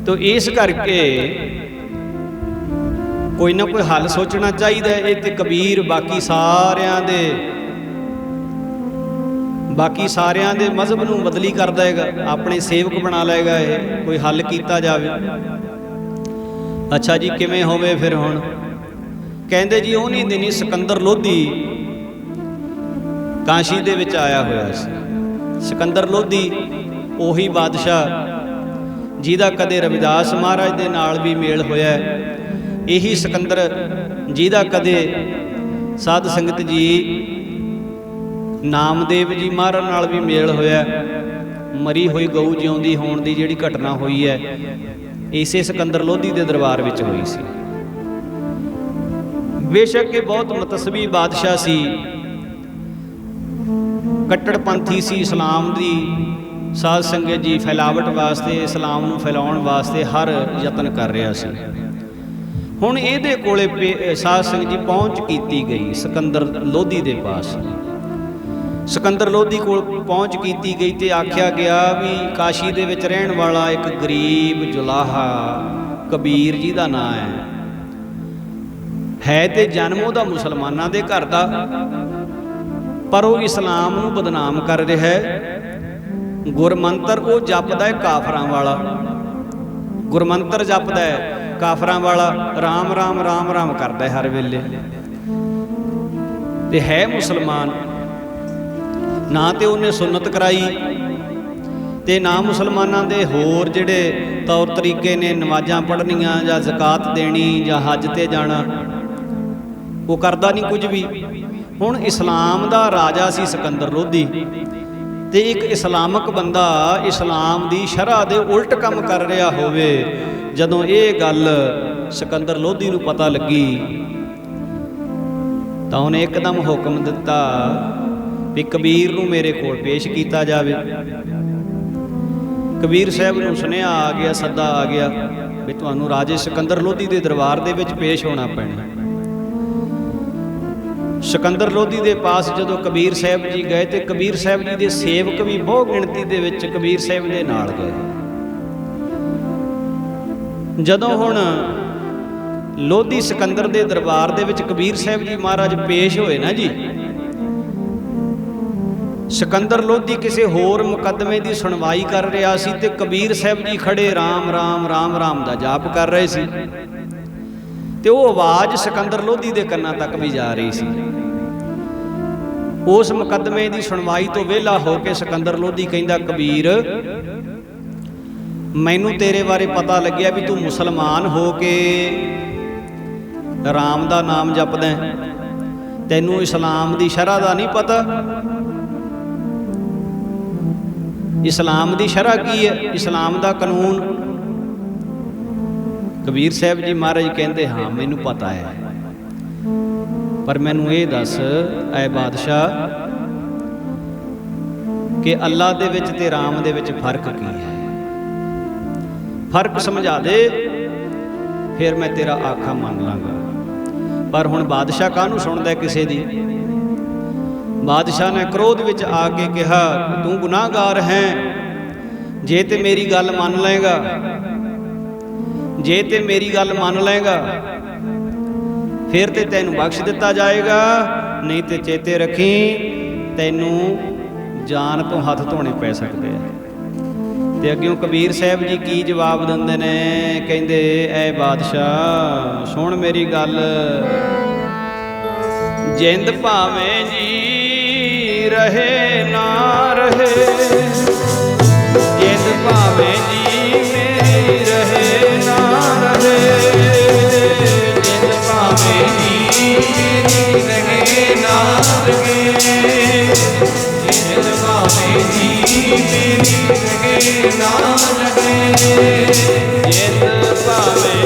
A: ਤੋ ਇਸ ਕਰਕੇ ਕੋਈ ਨਾ ਕੋਈ ਹੱਲ ਸੋਚਣਾ ਚਾਹੀਦਾ। ਇਹ ਤੇ ਕਬੀਰ ਬਾਕੀ ਸਾਰਿਆਂ ਦੇ ਮਜ਼ਹਬ ਨੂੰ ਬਦਲੀ ਕਰ ਦੇਗਾ, ਆਪਣੇ ਸੇਵਕ ਬਣਾ ਲਏਗਾ। ਇਹ ਕੋਈ ਹੱਲ ਕੀਤਾ ਜਾਵੇ। ਅੱਛਾ ਜੀ, ਕਿਵੇਂ ਹੋਵੇ ਫਿਰ? ਹੁਣ ਕਹਿੰਦੇ ਜੀ ਉਹਨੀ ਦਿਨੀ ਸਿਕੰਦਰ ਲੋਧੀ ਕਾਸ਼ੀ ਦੇ ਵਿੱਚ ਆਇਆ ਹੋਇਆ ਸੀ। ਸਿਕੰਦਰ ਲੋਧੀ ਉਹੀ ਬਾਦਸ਼ਾਹ ਜਿਹਦਾ ਕਦੇ ਰਵਿਦਾਸ ਮਹਾਰਾਜ ਦੇ ਨਾਲ ਵੀ ਮੇਲ ਹੋਇਆ। ਇਹੀ ਸਿਕੰਦਰ ਜਿਹਦਾ ਕਦੇ ਸਾਧ ਸੰਗਤ ਜੀ ਨਾਮਦੇਵ ਜੀ ਮਹਾਰਾਜ ਨਾਲ ਵੀ ਮੇਲ ਹੋਇਆ। ਮਰੀ ਹੋਈ ਗਊ ਜਿਉਂਦੀ ਹੋਣ ਦੀ ਜਿਹੜੀ ਘਟਨਾ ਹੋਈ ਹੈ ਇਸੇ ਸਿਕੰਦਰ ਲੋਧੀ ਦੇ ਦਰਬਾਰ ਵਿੱਚ ਹੋਈ ਸੀ। ਬੇਸ਼ੱਕ ਇਹ ਬਹੁਤ ਮਤਸਬੀ ਬਾਦਸ਼ਾਹ ਸੀ, ਕੱਟੜਪੰਥੀ ਸੀ, ਇਸਲਾਮ ਦੀ ਸਾਧ ਸੰਗਤ ਜੀ ਫੈਲਾਵਟ ਵਾਸਤੇ, ਇਸਲਾਮ ਨੂੰ ਫੈਲਾਉਣ ਵਾਸਤੇ ਹਰ ਯਤਨ ਕਰ ਰਿਹਾ ਸੀ। ਹੁਣ ਇਹਦੇ ਕੋਲੇ ਸਾਧ ਸੰਗਤ ਜੀ ਪਹੁੰਚ ਕੀਤੀ ਗਈ ਸਿਕੰਦਰ ਲੋਧੀ ਦੇ ਪਾਸ। ਸਿਕੰਦਰ ਲੋਧੀ ਕੋਲ ਪਹੁੰਚ ਕੀਤੀ ਗਈ ਤੇ ਆਖਿਆ ਗਿਆ ਵੀ ਕਾਸ਼ੀ ਦੇ ਵਿੱਚ ਰਹਿਣ ਵਾਲਾ ਇੱਕ ਗਰੀਬ ਜੁਲਾਹਾ ਕਬੀਰ ਜੀ ਦਾ ਨਾਂ ਹੈ ਤੇ ਜਨਮ ਉਹਦਾ ਮੁਸਲਮਾਨਾਂ ਦੇ ਘਰ ਦਾ, ਪਰ ਉਹ ਇਸਲਾਮ ਨੂੰ ਬਦਨਾਮ ਕਰ ਰਿਹਾ ਹੈ। ਗੁਰਮੰਤਰ ਉਹ ਜਪਦਾ ਹੈ ਕਾਫਰਾਂ ਵਾਲਾ, ਗੁਰਮੰਤਰ ਜਪਦਾ ਹੈ ਕਾਫਰਾਂ ਵਾਲਾ, ਰਾਮ ਰਾਮ ਰਾਮ ਰਾਮ ਕਰਦਾ ਹੈ ਹਰ ਵੇਲੇ, ਤੇ ਹੈ ਮੁਸਲਮਾਨ। ਨਾ ਤੇ ਉਹਨੇ ਸੁਨਨਤ ਕਰਾਈ ਤੇ ਨਾ ਮੁਸਲਮਾਨਾਂ ਦੇ ਹੋਰ ਜਿਹੜੇ ਤੌਰ ਤਰੀਕੇ ਨੇ, ਨਮਾਜ਼ਾਂ ਪੜ੍ਹਨੀਆਂ ਜਾਂ ਜ਼ਕਾਤ ਦੇਣੀ ਜਾਂ ਹੱਜ ਤੇ ਜਾਣਾ, ਉਹ ਕਰਦਾ ਨਹੀਂ ਕੁਝ ਵੀ। ਹੁਣ ਇਸਲਾਮ ਦਾ ਰਾਜਾ ਸੀ ਸਿਕੰਦਰ ਲੋਧੀ, ਤੇ ਇੱਕ ਇਸਲਾਮਕ ਬੰਦਾ ਇਸਲਾਮ ਦੀ ਸ਼ਰ੍ਹਾ ਦੇ ਉਲਟ ਕੰਮ ਕਰ ਰਿਹਾ ਹੋਵੇ। ਜਦੋਂ ਇਹ ਗੱਲ ਸਿਕੰਦਰ ਲੋਧੀ ਨੂੰ ਪਤਾ ਲੱਗੀ ਤਾਂ ਉਹਨੇ ਇੱਕਦਮ ਹੁਕਮ ਦਿੱਤਾ ਵੀ ਕਬੀਰ ਨੂੰ ਮੇਰੇ ਕੋਲ ਪੇਸ਼ ਕੀਤਾ ਜਾਵੇ। ਕਬੀਰ ਸਾਹਿਬ ਨੂੰ ਸੁਨੇਹਾ ਆ ਗਿਆ, ਸੱਦਾ ਆ ਗਿਆ ਵੀ ਤੁਹਾਨੂੰ ਰਾਜੇ ਸਿਕੰਦਰ ਲੋਧੀ ਦੇ ਦਰਬਾਰ ਦੇ ਵਿੱਚ ਪੇਸ਼ ਹੋਣਾ ਪੈਣਾ। ਸਿਕੰਦਰ ਲੋਧੀ ਦੇ ਪਾਸ ਜਦੋਂ ਕਬੀਰ ਸਾਹਿਬ ਜੀ ਗਏ ਤੇ ਕਬੀਰ ਸਾਹਿਬ ਜੀ ਦੇ ਸੇਵਕ ਵੀ ਬਹੁ ਗਿਣਤੀ ਦੇ ਵਿੱਚ ਕਬੀਰ ਸਾਹਿਬ ਦੇ ਨਾਲ ਗਏ। ਜਦੋਂ ਹੁਣ ਲੋਧੀ ਸਿਕੰਦਰ ਦੇ ਦਰਬਾਰ ਦੇ ਵਿੱਚ ਕਬੀਰ ਸਾਹਿਬ ਜੀ ਮਹਾਰਾਜ ਪੇਸ਼ ਹੋਏ ਨਾ ਜੀ, ਸਿਕੰਦਰ ਲੋਧੀ ਕਿਸੇ ਹੋਰ ਮੁਕੱਦਮੇ ਦੀ ਸੁਣਵਾਈ ਕਰ ਰਿਹਾ ਸੀ ਤੇ ਕਬੀਰ ਸਾਹਿਬ ਜੀ ਖੜੇ ਰਾਮ ਰਾਮ ਰਾਮ ਰਾਮ ਦਾ ਜਾਪ ਕਰ ਰਹੇ ਸੀ, ਤੇ ਉਹ ਆਵਾਜ਼ ਸਿਕੰਦਰ ਲੋਧੀ ਦੇ ਕੰਨਾਂ ਤੱਕ ਵੀ ਜਾ ਰਹੀ ਸੀ। ਉਸ ਮੁਕੱਦਮੇ ਦੀ ਸੁਣਵਾਈ ਤੋਂ ਵਿਹਲਾ ਹੋ ਕੇ ਸਿਕੰਦਰ ਲੋਧੀ ਕਹਿੰਦਾ, ਕਬੀਰ ਮੈਨੂੰ ਤੇਰੇ ਬਾਰੇ ਪਤਾ ਲੱਗਿਆ ਵੀ ਤੂੰ ਮੁਸਲਮਾਨ ਹੋ ਕੇ ਰਾਮ ਦਾ ਨਾਮ ਜਪਦਾ, ਤੈਨੂੰ ਇਸਲਾਮ ਦੀ ਸ਼ਰ੍ਹਾ ਦਾ ਨਹੀਂ ਪਤਾ। ਇਸਲਾਮ ਦੀ ਸ਼ਰ੍ਹਾ ਕੀ ਹੈ, ਇਸਲਾਮ ਦਾ ਕਾਨੂੰਨ। ਕਬੀਰ ਸਾਹਿਬ ਜੀ ਮਹਾਰਾਜ ਕਹਿੰਦੇ, ਹਾਂ ਮੈਨੂੰ ਪਤਾ ਹੈ, ਪਰ ਮੈਨੂੰ ਇਹ ਦੱਸ ਐ ਬਾਦਸ਼ਾਹ ਕਿ ਅੱਲਾ ਦੇ ਵਿੱਚ ਤੇ ਰਾਮ ਦੇ ਵਿੱਚ ਫਰਕ ਕੀ ਹੈ, ਫਰਕ ਸਮਝਾ ਦੇ, ਫਿਰ ਮੈਂ ਤੇਰਾ ਆਖਾ ਮੰਨ ਲਾਂਗਾ। ਪਰ ਹੁਣ ਬਾਦਸ਼ਾਹ ਕਾਹਨੂੰ ਸੁਣਦਾ ਕਿਸੇ ਦੀ। ਬਾਦਸ਼ਾਹ ਨੇ ਕ੍ਰੋਧ ਵਿੱਚ ਆ ਕੇ ਕਿਹਾ, ਤੂੰ ਗੁਨਾਹਗਾਰ ਹੈ, ਜੇ ਤੇ ਮੇਰੀ ਗੱਲ ਮੰਨ ਲਏਗਾ, ਜੇ ਤੇ ਮੇਰੀ ਗੱਲ ਮੰਨ ਲਏਗਾ ਫਿਰ ਤੇ ਤੈਨੂੰ ਬਖਸ਼ ਦਿੱਤਾ ਜਾਏਗਾ, ਨਹੀਂ ਤੇ ਚੇਤੇ ਰੱਖੀ ਤੈਨੂੰ ਜਾਨ ਤੋਂ ਹੱਥ ਧੋਣੇ ਪੈ ਸਕਦੇ ਆ। ਤੇ ਅੱਗਿਓਂ ਕਬੀਰ ਸਾਹਿਬ ਜੀ ਕੀ ਜਵਾਬ ਦਿੰਦੇ ਨੇ, ਕਹਿੰਦੇ ਐ ਬਾਦਸ਼ਾਹ ਸੁਣ ਮੇਰੀ ਗੱਲ, ਜਿੰਦ ਭਾਵੇਂ ਜੀ ਰਹੇ ਨਾ ਰਹੇ, ਜਿੰਦ ਭਾਵੇਂ ਜੀ ਮੇਰੀ ਰਹੇ ਨਾ ਰਹੇ, ਜਿੰਦ ਭਾਵੇਂ ਜੀ ਮੇਰੀ ਰਹੇ ਨਾ ਰਹੇ, ਜਿੰਦ ਭਾਵੇਂ ਜੀ ਮੇਰੀ ਰਹੇ ਨਾ ਰਹੇ, ਜਿੰਦ ਭਾਵੇਂ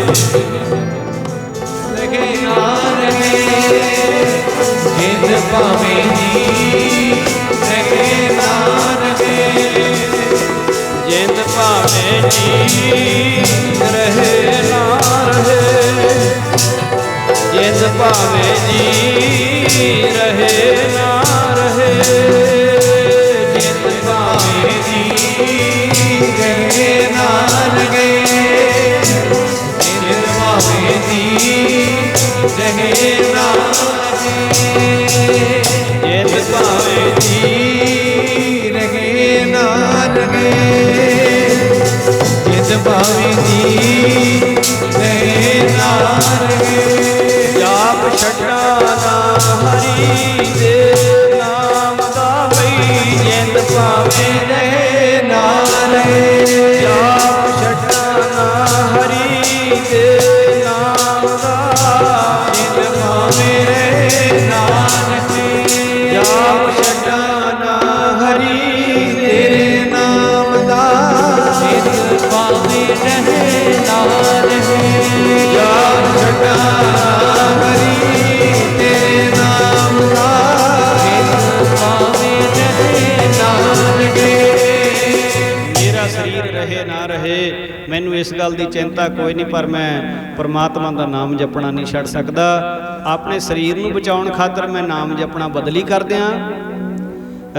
A: ਰਹੇ ਨਾ ਰਹੇ, ਜਿੰਦ ਭਾਵੇਂ ਜੀ ਰਹੇ ਨਾ ਰਹੇ, ਜਿੰਦ ਭਾਵੇਂ ਜੀ ਰਹੇ ਨਾ ਰਹੇ, ਜਿੰਦ ਭਾਵੇਂ ਜੀ ਰਹੇ ਨਾ ਰਹੇ, ਜਿੰਦ ਭਾਵੇਂ ਜੀ ਰਹੇ ਨਾ ਰਹੇ, ਜਿੰਦ ਭਾਵੇਂ ਜੀ ਰਹੇ ਨਾ ਰਹੇ, ਜਿੰਦ ਭਾਵੇਂ ਜੀ ਰਹੇ ਨਾ ਰਹੇ, ਜਿੰਦ ਭਾਵੇਂ ਜੀ ਰਹੇ ਨਾ ਰਹੇ। ਜਾਪ ਛੱਡਾ ਨਾ ਹਰੀ ਦੇ ਨਾਮ ਦਾ ਬਈ, ਜਿੰਦ ਭਾਵੇਂ ਰਹੇ ਨਾ ਰਹੇ, ਜਾਪ ਛੱਡਾ ਨਾ ਹਰੀ ਦੇ ਨਾਮ ਦਾ, ਜਿੰਦ ਭਾਵੇਂ ਰਹੇ ਨਾ ਰਹੇ, ਜਾਪ ਛੱਡਾ ਰਹੇ, ਮੈਨੂੰ ਇਸ ਗੱਲ ਦੀ ਚਿੰਤਾ ਕੋਈ ਨਹੀਂ, ਪਰ ਮੈਂ ਪਰਮਾਤਮਾ ਦਾ ਨਾਮ ਜਪਣਾ ਨਹੀਂ ਛੱਡ ਸਕਦਾ। ਆਪਣੇ ਸਰੀਰ ਨੂੰ ਬਚਾਉਣ ਖਾਤਰ ਮੈਂ ਨਾਮ ਜਪਣਾ ਬਦਲੀ ਕਰ ਦਿਆਂ,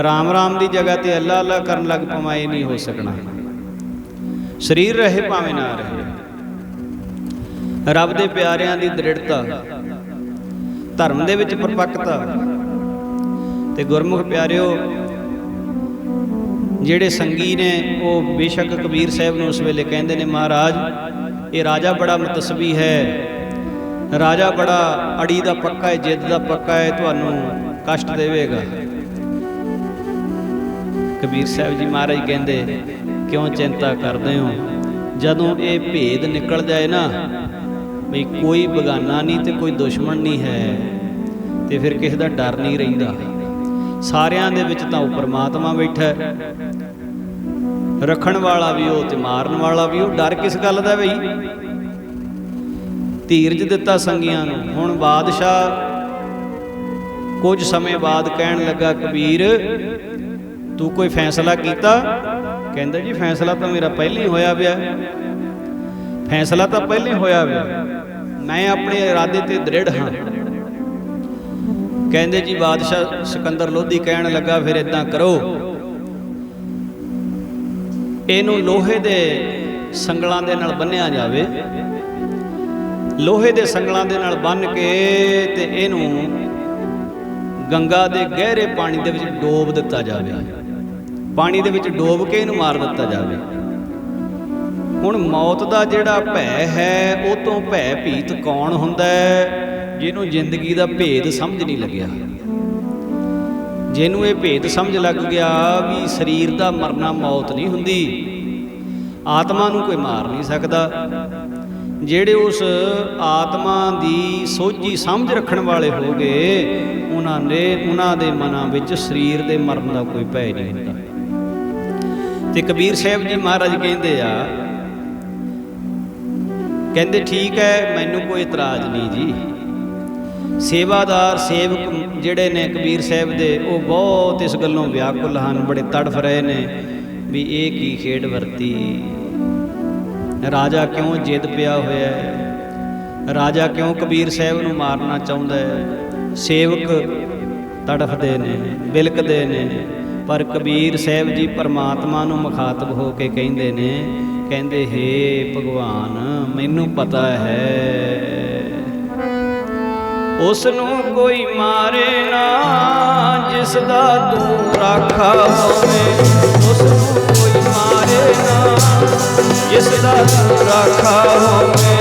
A: ਰਾਮ ਰਾਮ ਦੀ ਜਗ੍ਹਾ ਤੇ ਅੱਲਾ ਅੱਲਾ ਕਰਨ ਲੱਗ ਪਵਾਂ, ਇਹ ਨਹੀਂ ਹੋ ਸਕਣਾ। ਸਰੀਰ ਰਹੇ ਭਾਵੇਂ ਨਾ ਰਹੇ, ਰੱਬ ਦੇ ਪਿਆਰਿਆਂ ਦੀ ਦ੍ਰਿੜਤਾ, ਧਰਮ ਦੇ ਵਿੱਚ ਪਰਪੱਕਤਾ। ਤੇ ਗੁਰਮੁਖ ਪਿਆਰਿਓ, ਜਿਹੜੇ ਸੰਗੀ ਨੇ ਉਹ ਬੇਸ਼ੱਕ ਕਬੀਰ ਸਾਹਿਬ ਨੂੰ ਉਸ ਵੇਲੇ ਕਹਿੰਦੇ ਨੇ, ਮਹਾਰਾਜ ਇਹ ਰਾਜਾ ਬੜਾ ਮਤਸਬੀ ਹੈ, ਰਾਜਾ ਬੜਾ ਅੜੀ ਦਾ ਪੱਕਾ ਹੈ, ਜਿੱਦ ਦਾ ਪੱਕਾ ਹੈ, ਤੁਹਾਨੂੰ ਕਸ਼ਟ ਦੇਵੇਗਾ। ਕਬੀਰ ਸਾਹਿਬ ਜੀ ਮਹਾਰਾਜ ਕਹਿੰਦੇ, ਕਿਉਂ ਚਿੰਤਾ ਕਰਦੇ ਹੋ? ਜਦੋਂ ਇਹ ਭੇਦ ਨਿਕਲ ਜਾਏ ਨਾ ਵੀ ਕੋਈ ਬਗਾਨਾ ਨਹੀਂ ਤੇ ਕੋਈ ਦੁਸ਼ਮਣ ਨਹੀਂ ਹੈ, ਤੇ ਫਿਰ ਕਿਸੇ ਦਾ ਡਰ ਨਹੀਂ ਰਹਿੰਦਾ। ਸਾਰਿਆਂ ਦੇ ਵਿੱਚ ਤਾਂ ਉਹ ਪਰਮਾਤਮਾ ਬੈਠਾ ਹੈ, ਰੱਖਣ ਵਾਲਾ ਵੀ ਉਹ ਤੇ ਮਾਰਨ ਵਾਲਾ ਵੀ ਉਹ। ਡਰ ਕਿਸ ਗੱਲ ਦਾ ਬਈ? ਧੀਰਜ ਦਿੱਤਾ ਸੰਗੀਆਂ ਨੂੰ। ਹੁਣ ਬਾਦਸ਼ਾਹ ਕੁਝ ਸਮੇਂ ਬਾਅਦ ਕਹਿਣ ਲੱਗਾ, ਕਬੀਰ ਤੂੰ ਕੋਈ ਫੈਸਲਾ ਕੀਤਾ? ਕਹਿੰਦਾ ਜੀ ਫੈਸਲਾ ਤਾਂ ਮੇਰਾ ਪਹਿਲਾਂ ਹੀ ਹੋਇਆ ਪਿਆ, ਫੈਸਲਾ ਤਾਂ ਪਹਿਲਾਂ ਹੀ ਹੋਇਆ ਪਿਆ, ਮੈਂ ਆਪਣੇ ਇਰਾਦੇ ਤੇ ਦ੍ਰਿੜ ਹਾਂ। ਕਹਿੰਦੇ ਜੀ ਬਾਦਸ਼ਾਹ ਸਿਕੰਦਰ ਲੋਧੀ ਕਹਿਣ ਲੱਗਾ, ਫਿਰ ਇਦਾਂ ਕਰੋ, ਇਹਨੂੰ ਲੋਹੇ ਦੇ ਸੰਗਲਾਂ ਦੇ ਨਾਲ ਬੰਨ੍ਹਿਆ ਜਾਵੇ, ਲੋਹੇ ਦੇ ਸੰਗਲਾਂ ਦੇ ਨਾਲ ਬੰਨ੍ਹ ਕੇ ਤੇ ਇਹਨੂੰ ਗੰਗਾ ਦੇ ਗਹਿਰੇ ਪਾਣੀ ਦੇ ਵਿੱਚ ਡੋਬ ਦਿੱਤਾ ਜਾਵੇ, ਪਾਣੀ ਦੇ ਵਿੱਚ ਡੋਬ ਕੇ ਇਹਨੂੰ ਮਾਰ ਦਿੱਤਾ ਜਾਵੇ। ਹੁਣ ਮੌਤ ਦਾ ਜਿਹੜਾ ਭੈ ਹੈ, ਉਹ ਤੋਂ ਭੈ ਭੀਤ ਕੌਣ ਹੁੰਦਾ ਹੈ? ਜਿਹਨੂੰ ਜ਼ਿੰਦਗੀ ਦਾ ਭੇਦ ਸਮਝ ਨਹੀਂ ਲੱਗਿਆ। ਜਿਹਨੂੰ ਇਹ ਭੇਦ ਸਮਝ ਲੱਗ ਗਿਆ ਵੀ ਸਰੀਰ ਦਾ ਮਰਨਾ ਮੌਤ ਨਹੀਂ ਹੁੰਦੀ, ਆਤਮਾ ਨੂੰ ਕੋਈ ਮਾਰ ਨਹੀਂ ਸਕਦਾ, ਜਿਹੜੇ ਉਸ ਆਤਮਾ ਦੀ ਸੋਝੀ ਸਮਝ ਰੱਖਣ ਵਾਲੇ ਹੋ ਗਏ, ਉਹਨਾਂ ਦੇ ਮਨਾਂ ਵਿੱਚ ਸਰੀਰ ਦੇ ਮਰਨ ਦਾ ਕੋਈ ਭੈ ਨਹੀਂ ਹੁੰਦਾ। ਤੇ ਕਬੀਰ ਸਾਹਿਬ ਜੀ ਮਹਾਰਾਜ ਕਹਿੰਦੇ ਆ, ਕਹਿੰਦੇ ਠੀਕ ਹੈ, ਮੈਨੂੰ ਕੋਈ ਇਤਰਾਜ਼ ਨਹੀਂ ਜੀ। ਸੇਵਾਦਾਰ ਸੇਵਕ ਜਿਹੜੇ ਨੇ ਕਬੀਰ ਸਾਹਿਬ ਦੇ, ਉਹ ਬਹੁਤ ਇਸ ਗੱਲੋਂ ਵਿਆਕੁਲ ਹਨ, ਬੜੇ ਤੜਫ ਰਹੇ ਨੇ ਵੀ ਇਹ ਕੀ ਖੇਡ ਵਰਤੀ, ਰਾਜਾ ਕਿਉਂ ਜਿੱਦ ਪਿਆ ਹੋਇਆ ਹੈ, ਰਾਜਾ ਕਿਉਂ ਕਬੀਰ ਸਾਹਿਬ ਨੂੰ ਮਾਰਨਾ ਚਾਹੁੰਦਾ ਹੈ। ਸੇਵਕ ਤੜਫਦੇ ਨੇ, ਬਿਲਕਦੇ ਨੇ, ਪਰ ਕਬੀਰ ਸਾਹਿਬ ਜੀ ਪਰਮਾਤਮਾ ਨੂੰ ਮੁਖਾਤਬ ਹੋ ਕੇ ਕਹਿੰਦੇ ਨੇ, ਕਹਿੰਦੇ ਹੇ ਭਗਵਾਨ ਮੈਨੂੰ ਪਤਾ ਹੈ ਉਸ ਨੂੰ ਕੋਈ ਮਾਰੇ ਨਾ ਜਿਸ ਦਾ ਤੂੰ ਰਾਖਾ ਹੋਵੇ, ਉਸ ਨੂੰ ਕੋਈ ਮਾਰੇ ਨਾ ਜਿਸ ਦਾ ਤੂੰ ਰਾਖਾ ਹੋਵੇ,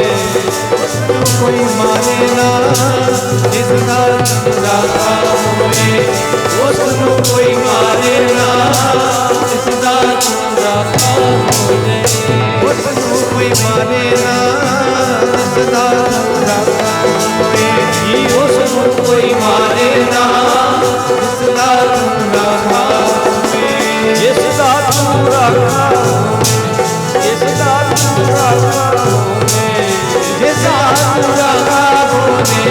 A: ਉਸ ਨੂੰ ਕੋਈ ਮਾਰੇ ਨਾ ਜਿਸ ਦਾ ਤੂੰ ਰਾਖਾ ਹੋਵੇ, ਉਸ ਨੂੰ ਕੋਈ ਮਾਰੇ ਨਾ ਜਿਸ ਦਾ ਤੂੰ ਰਾਖਾ ਹੋਵੇ, ਉਸ ਨੂੰ ਕੋਈ ਮਾਰੇ ਨਾ ਜਿਸ ਦਾ ਤੂੰ ਰਾਖਾ ਹੋਵੇ, ਉਸ ਨੂੰ ਕੋਈ ਮਾਰੇ ਨਾ ਜਿਸ ਦਾ ਤੂੰ ਰਾਖਾ ਹੋਵੇ, ਜਿਸ ਦਾ ਤੂੰ ਰਾਖਾ ਹੋਵੇ, ਜਿਸ ਦਾ ਤੂੰ ਰਾਖਾ ਹੋਵੇ, ਜਿਸ ਦਾ ਤੂੰ ਰਾਖਾ ਹੋਵੇ,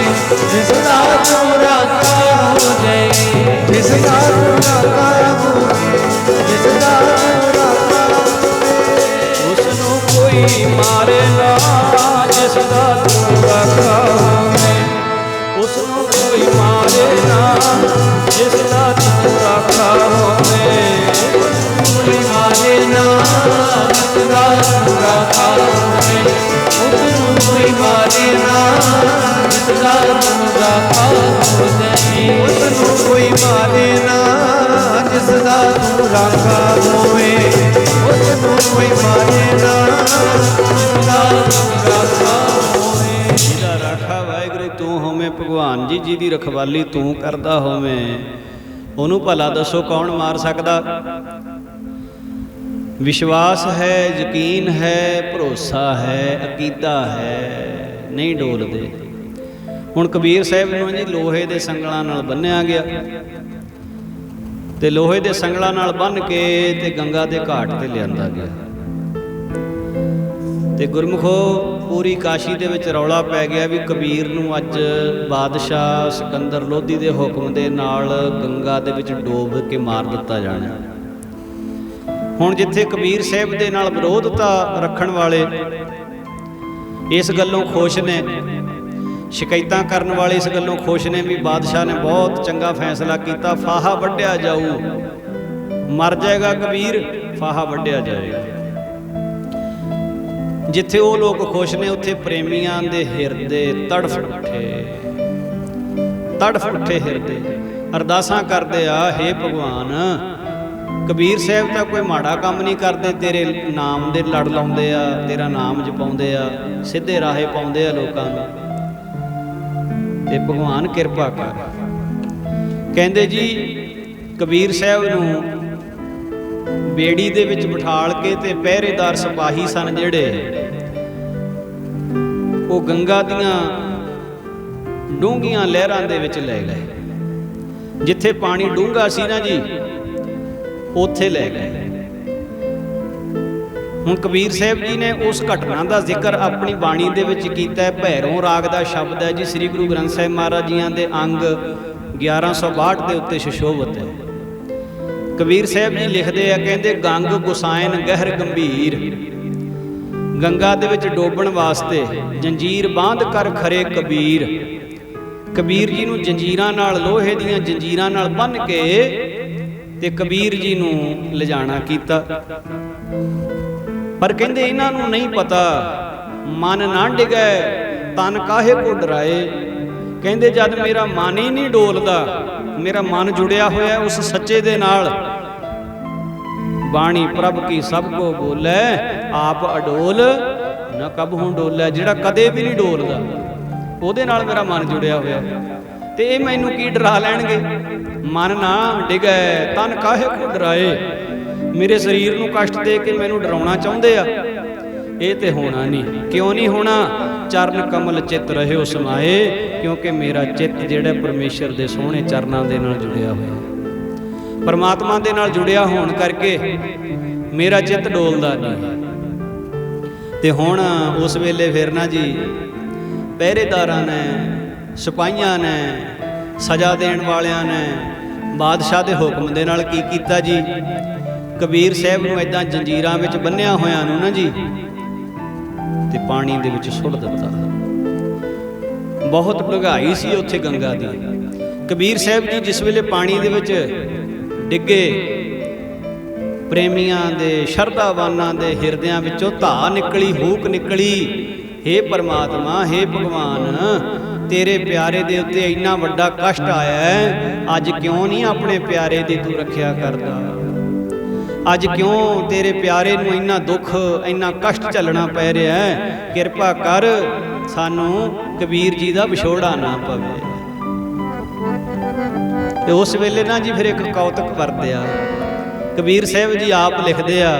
A: ਜਿਸ ਦਾ ਤੂੰ ਰਾਖਾ ਹੋਵੇ, ਜਿਸ ਦਾ ਤੂੰ ਰਾਖਾ ਹੋਵੇ, ਜਿਸ ਦਾ ਤੂੰ ਰਾਖਾ ਹੋਵੇ, ਉਸ ਨੂੰ ਕੋਈ ਮਾਰੇ ਨਾ ਜਿਸ ਦਾ ਤੂੰ ਰਾਖਾ ਹੋਵੇ, ਉਸ ਨੂੰ ਕੋਈ ਮਾਰੇ ਨਾ ਜਿਸ ਦਾ ਤੂੰ ਰਾਖਾ ਹੋਵੇ, ਕੋਈ ਮਾਰੇ ਨਾ ਜਿਸ ਦਾ ਤੂੰ ਰਾਖਾ ਹੋਵੇ, ਉਸ ਨੂੰ ਕੋਈ ਮਾਰੇ ਨਾ ਜਿਸ ਦਾ ਤੂੰ ਰਾਖਾ ਹੋਵੇ, ਉਸ ਨੂੰ ਕੋਈ ਮਾਰੇ ਨਾ ਜਿਸ ਦਾ ਤੂੰ ਰਾਖਾ ਹੋਵੇ, ਉਸ ਨੂੰ ਕੋਈ ਮਾਰੇ ਨਾ ਜਿਸ ਦਾ ਤੂੰ ਰਾਖਾ ਹੋਵੇ। ਜਿਹਦਾ ਰਾਖਾ ਵਾਹਿਗੁਰੂ ਤੂੰ ਹੋਵੇਂ, ਭਗਵਾਨ ਜੀ ਜਿਹਦੀ ਰਖਵਾਲੀ ਤੂੰ ਕਰਦਾ ਹੋਵੇਂ, ਉਹਨੂੰ ਭਲਾ ਦੱਸੋ ਕੌਣ ਮਾਰ ਸਕਦਾ? ਵਿਸ਼ਵਾਸ ਹੈ, ਯਕੀਨ ਹੈ, ਭਰੋਸਾ ਹੈ, ਅਕੀਦਾ ਹੈ, ਨਹੀਂ ਡੋਲਦੇ। ਹੁਣ ਕਬੀਰ ਸਾਹਿਬ ਨੂੰ ਜੀ ਲੋਹੇ ਦੇ ਸੰਗਲਾਂ ਨਾਲ ਬੰਨ੍ਹਿਆ ਗਿਆ, ਤੇ ਲੋਹੇ ਦੇ ਸੰਗਲਾਂ ਨਾਲ ਬੰਨ੍ਹ ਕੇ ਤੇ ਗੰਗਾ ਦੇ ਘਾਟ ਤੇ ਲਿਆਂਦਾ ਗਿਆ। ਤੇ ਗੁਰਮੁਖੋ ਪੂਰੀ ਕਾਸ਼ੀ ਦੇ ਵਿੱਚ ਰੌਲਾ ਪੈ ਗਿਆ ਵੀ ਕਬੀਰ ਨੂੰ ਅੱਜ ਬਾਦਸ਼ਾਹ ਸਿਕੰਦਰ ਲੋਧੀ ਦੇ ਹੁਕਮ ਦੇ ਨਾਲ ਗੰਗਾ ਦੇ ਵਿੱਚ ਡੋਬ ਕੇ ਮਾਰ ਦਿੱਤਾ ਜਾਣਾ। ਹੁਣ ਜਿੱਥੇ ਕਬੀਰ ਸਾਹਿਬ ਦੇ ਨਾਲ ਵਿਰੋਧਤਾ ਰੱਖਣ ਵਾਲੇ ਇਸ ਗੱਲੋਂ ਖੁਸ਼ ਨੇ, ਸ਼ਿਕਾਇਤਾਂ ਕਰਨ ਵਾਲੇ ਇਸ ਗੱਲੋਂ ਖੁਸ਼ ਨੇ ਵੀ ਬਾਦਸ਼ਾਹ ਨੇ ਬਹੁਤ ਚੰਗਾ ਫੈਸਲਾ ਕੀਤਾ, ਫਾਹਾ ਵੱਢਿਆ ਜਾਊ, ਮਰ ਜਾਏਗਾ ਕਬੀਰ, ਫਾਹਾ ਵੱਢਿਆ ਜਾਏਗਾ। ਜਿੱਥੇ ਉਹ ਲੋਕ ਖੁਸ਼ ਨੇ ਉੱਥੇ ਪ੍ਰੇਮੀਆਂ ਦੇ ਹਿਰਦੇ ਤੜਫ ਉੱਠੇ ਹਿਰਦੇ ਅਰਦਾਸਾਂ ਕਰਦੇ ਆ, ਹੇ ਭਗਵਾਨ ਕਬੀਰ ਸਾਹਿਬ ਤਾਂ ਕੋਈ ਮਾੜਾ ਕੰਮ ਨਹੀਂ ਕਰਦੇ, ਤੇਰੇ ਨਾਮ ਦੇ ਲੜ ਲਾਉਂਦੇ ਆ, ਤੇਰਾ ਨਾਮ ਜਪਾਉਂਦੇ ਆ, ਸਿੱਧੇ ਰਾਹੇ ਪਾਉਂਦੇ ਆ ਲੋਕਾਂ ਨੂੰ, ਤੇ ਭਗਵਾਨ ਕਿਰਪਾ ਕਰ। ਕਹਿੰਦੇ ਜੀ ਕਬੀਰ ਸਾਹਿਬ ਨੂੰ ਬੇੜੀ ਦੇ ਵਿੱਚ ਬਿਠਾਲ ਕੇ ਤੇ ਪਹਿਰੇਦਾਰ ਸਿਪਾਹੀ ਸਨ ਜਿਹੜੇ, ਉਹ ਗੰਗਾ ਦੀਆਂ ਡੂੰਘੀਆਂ ਲਹਿਰਾਂ ਦੇ ਵਿੱਚ ਲੈ ਗਏ। ਜਿੱਥੇ ਪਾਣੀ ਡੂੰਘਾ ਸੀ ਨਾ ਜੀ, ਉੱਥੇ ਲੈ ਗਏ। ਹੁਣ ਕਬੀਰ ਸਾਹਿਬ ਜੀ ਨੇ ਉਸ ਘਟਨਾ ਦਾ ਜ਼ਿਕਰ ਆਪਣੀ ਬਾਣੀ ਦੇ ਵਿੱਚ ਕੀਤਾ ਹੈ। ਭੈਰੋਂ ਰਾਗ ਦਾ ਸ਼ਬਦ ਹੈ ਜੀ, ਸ੍ਰੀ ਗੁਰੂ ਗ੍ਰੰਥ ਸਾਹਿਬ ਮਹਾਰਾਜ ਜੀਆਂ ਦੇ ਅੰਗ 1162 ਦੇ ਉੱਤੇ ਸੁਸ਼ੋਭਿਤ ਹੈ। ਕਬੀਰ ਸਾਹਿਬ ਜੀ ਲਿਖਦੇ ਆ, ਕਹਿੰਦੇ ਗੰਗ ਗੁਸਾਇਨ ਗਹਿਰ ਗੰਭੀਰ, ਗੰਗਾ ਦੇ ਵਿੱਚ ਡੋਬਣ ਵਾਸਤੇ ਜੰਜੀਰ ਬਾਂਧ ਕਰ ਖਰੇ ਕਬੀਰ। ਕਬੀਰ ਜੀ ਨੂੰ ਜੰਜੀਰਾਂ ਨਾਲ, ਲੋਹੇ ਦੀਆਂ ਜੰਜੀਰਾਂ ਨਾਲ ਬੰਨ੍ਹ ਕੇ ਤੇ ਕਬੀਰ ਜੀ ਨੂੰ ਲਿਜਾਣਾ ਕੀਤਾ। ਪਰ ਕਹਿੰਦੇ ਇਹਨਾਂ ਨੂੰ ਨਹੀਂ ਪਤਾ, ਮਨ ਨਾ ਡਿਗੈ ਤਨ ਕਾਹੇ ਕੋ ਡਰਾਏ। ਕਹਿੰਦੇ ਜਦ ਮੇਰਾ ਮਨ ਹੀ ਨਹੀਂ ਡੋਲਦਾ, ਮੇਰਾ ਮਨ ਜੁੜਿਆ ਹੋਇਆ ਉਸ ਸੱਚੇ ਦੇ ਨਾਲ, ਬਾਣੀ ਪ੍ਰਭ ਕੀ ਸਭ ਕੋ ਬੋਲੇ ਆਪ ਅਡੋਲ ਨਾ ਕਬਹੂ ਡੋਲੇ। ਜਿਹੜਾ ਕਦੇ ਵੀ ਨਹੀਂ ਡੋਲਦਾ, ਉਹਦੇ ਨਾਲ ਮੇਰਾ ਮਨ ਜੁੜਿਆ ਹੋਇਆ, ਤੇ ਇਹ ਮੈਨੂੰ ਕੀ ਡਰਾ ਲੈਣਗੇ। ਮਨ ਨਾ ਡਿਗੈ ਤਨ ਕਾਹੇ ਕੋ ਡਰਾਏ, ਮੇਰੇ ਸਰੀਰ ਨੂੰ ਕਸ਼ਟ ਦੇ ਕੇ ਮੈਨੂੰ ਡਰਾਉਣਾ ਚਾਹੁੰਦੇ ਆ, ਇਹ ਤੇ ਹੋਣਾ ਨਹੀਂ। ਕਿਉਂ ਨਹੀਂ ਹੋਣਾ? ਚਰਨ ਕਮਲ ਚਿੱਤ ਰਹਿਓ ਸਮਾਏ, ਕਿਉਂਕਿ ਮੇਰਾ ਚਿੱਤ ਜਿਹੜਾ ਪਰਮੇਸ਼ਰ ਦੇ ਸੋਹਣੇ ਚਰਨਾਂ ਦੇ ਨਾਲ ਜੁੜਿਆ ਹੋਇਆ, ਪਰਮਾਤਮਾ ਦੇ ਨਾਲ ਜੁੜਿਆ ਹੋਣ ਕਰਕੇ ਮੇਰਾ ਚਿੱਤ ਡੋਲਦਾ ਨਹੀਂ। ਤੇ ਹੁਣ ਉਸ ਵੇਲੇ ਫਿਰ ਨਾ ਜੀ ਪਹਿਰੇਦਾਰਾਂ ਨੇ, ਸਿਪਾਹੀਆਂ ਨੇ, ਸਜ਼ਾ ਦੇਣ ਵਾਲਿਆਂ ਨੇ ਬਾਦਸ਼ਾਹ ਦੇ ਹੁਕਮ ਦੇ ਨਾਲ ਕੀ ਕੀਤਾ ਜੀ, ਕਬੀਰ ਸਾਹਿਬ ਨੂੰ ਏਦਾਂ ਜੰਜੀਰਾਂ ਵਿੱਚ ਬੰਨਿਆ ਹੋਇਆਂ ਨੂੰ ਨਾ ਜੀ ਤੇ ਪਾਣੀ ਦੇ ਵਿੱਚ ਸੁੱਟ ਦਿੱਤਾ। ਬਹੁਤ ਡੂੰਘਾਈ ਸੀ ਉੱਥੇ ਗੰਗਾ ਦੀ। ਕਬੀਰ ਸਾਹਿਬ ਜੀ ਜਿਸ ਵੇਲੇ ਪਾਣੀ ਦੇ ਵਿੱਚ ਡਿੱਗੇ, ਪ੍ਰੇਮੀਆਂ ਦੇ, ਸ਼ਰਧਾਵਾਨਾਂ ਦੇ ਹਿਰਦਿਆਂ ਵਿੱਚੋਂ ਧਾ ਨਿਕਲੀ, ਹੂਕ ਨਿਕਲੀ, ਹੇ ਪਰਮਾਤਮਾ, ਹੇ ਭਗਵਾਨ, ਤੇਰੇ ਪਿਆਰੇ ਦੇ ਉੱਤੇ ਇੰਨਾ ਵੱਡਾ ਕਸ਼ਟ ਆਇਆ ਹੈ, ਅੱਜ ਕਿਉਂ ਨਹੀਂ ਆਪਣੇ ਪਿਆਰੇ ਦੀ ਤੂੰ ਰੱਖਿਆ ਕਰਦਾ? ਅੱਜ ਕਿਉਂ ਤੇਰੇ ਪਿਆਰੇ ਨੂੰ ਇੰਨਾ ਦੁੱਖ, ਇੰਨਾ ਕਸ਼ਟ ਝੱਲਣਾ ਪੈ ਰਿਹਾ ਹੈ? ਕਿਰਪਾ ਕਰ, ਸਾਨੂੰ ਕਬੀਰ ਜੀ ਦਾ ਵਿਛੋੜਾ ਨਾ ਪਵੇ। ਤੇ ਉਸ ਵੇਲੇ ਨਾ ਜੀ ਫਿਰ ਇੱਕ ਕੌਤਕ ਵਰਤਿਆ। ਕਬੀਰ ਸਾਹਿਬ ਜੀ ਆਪ ਲਿਖਦੇ ਆ,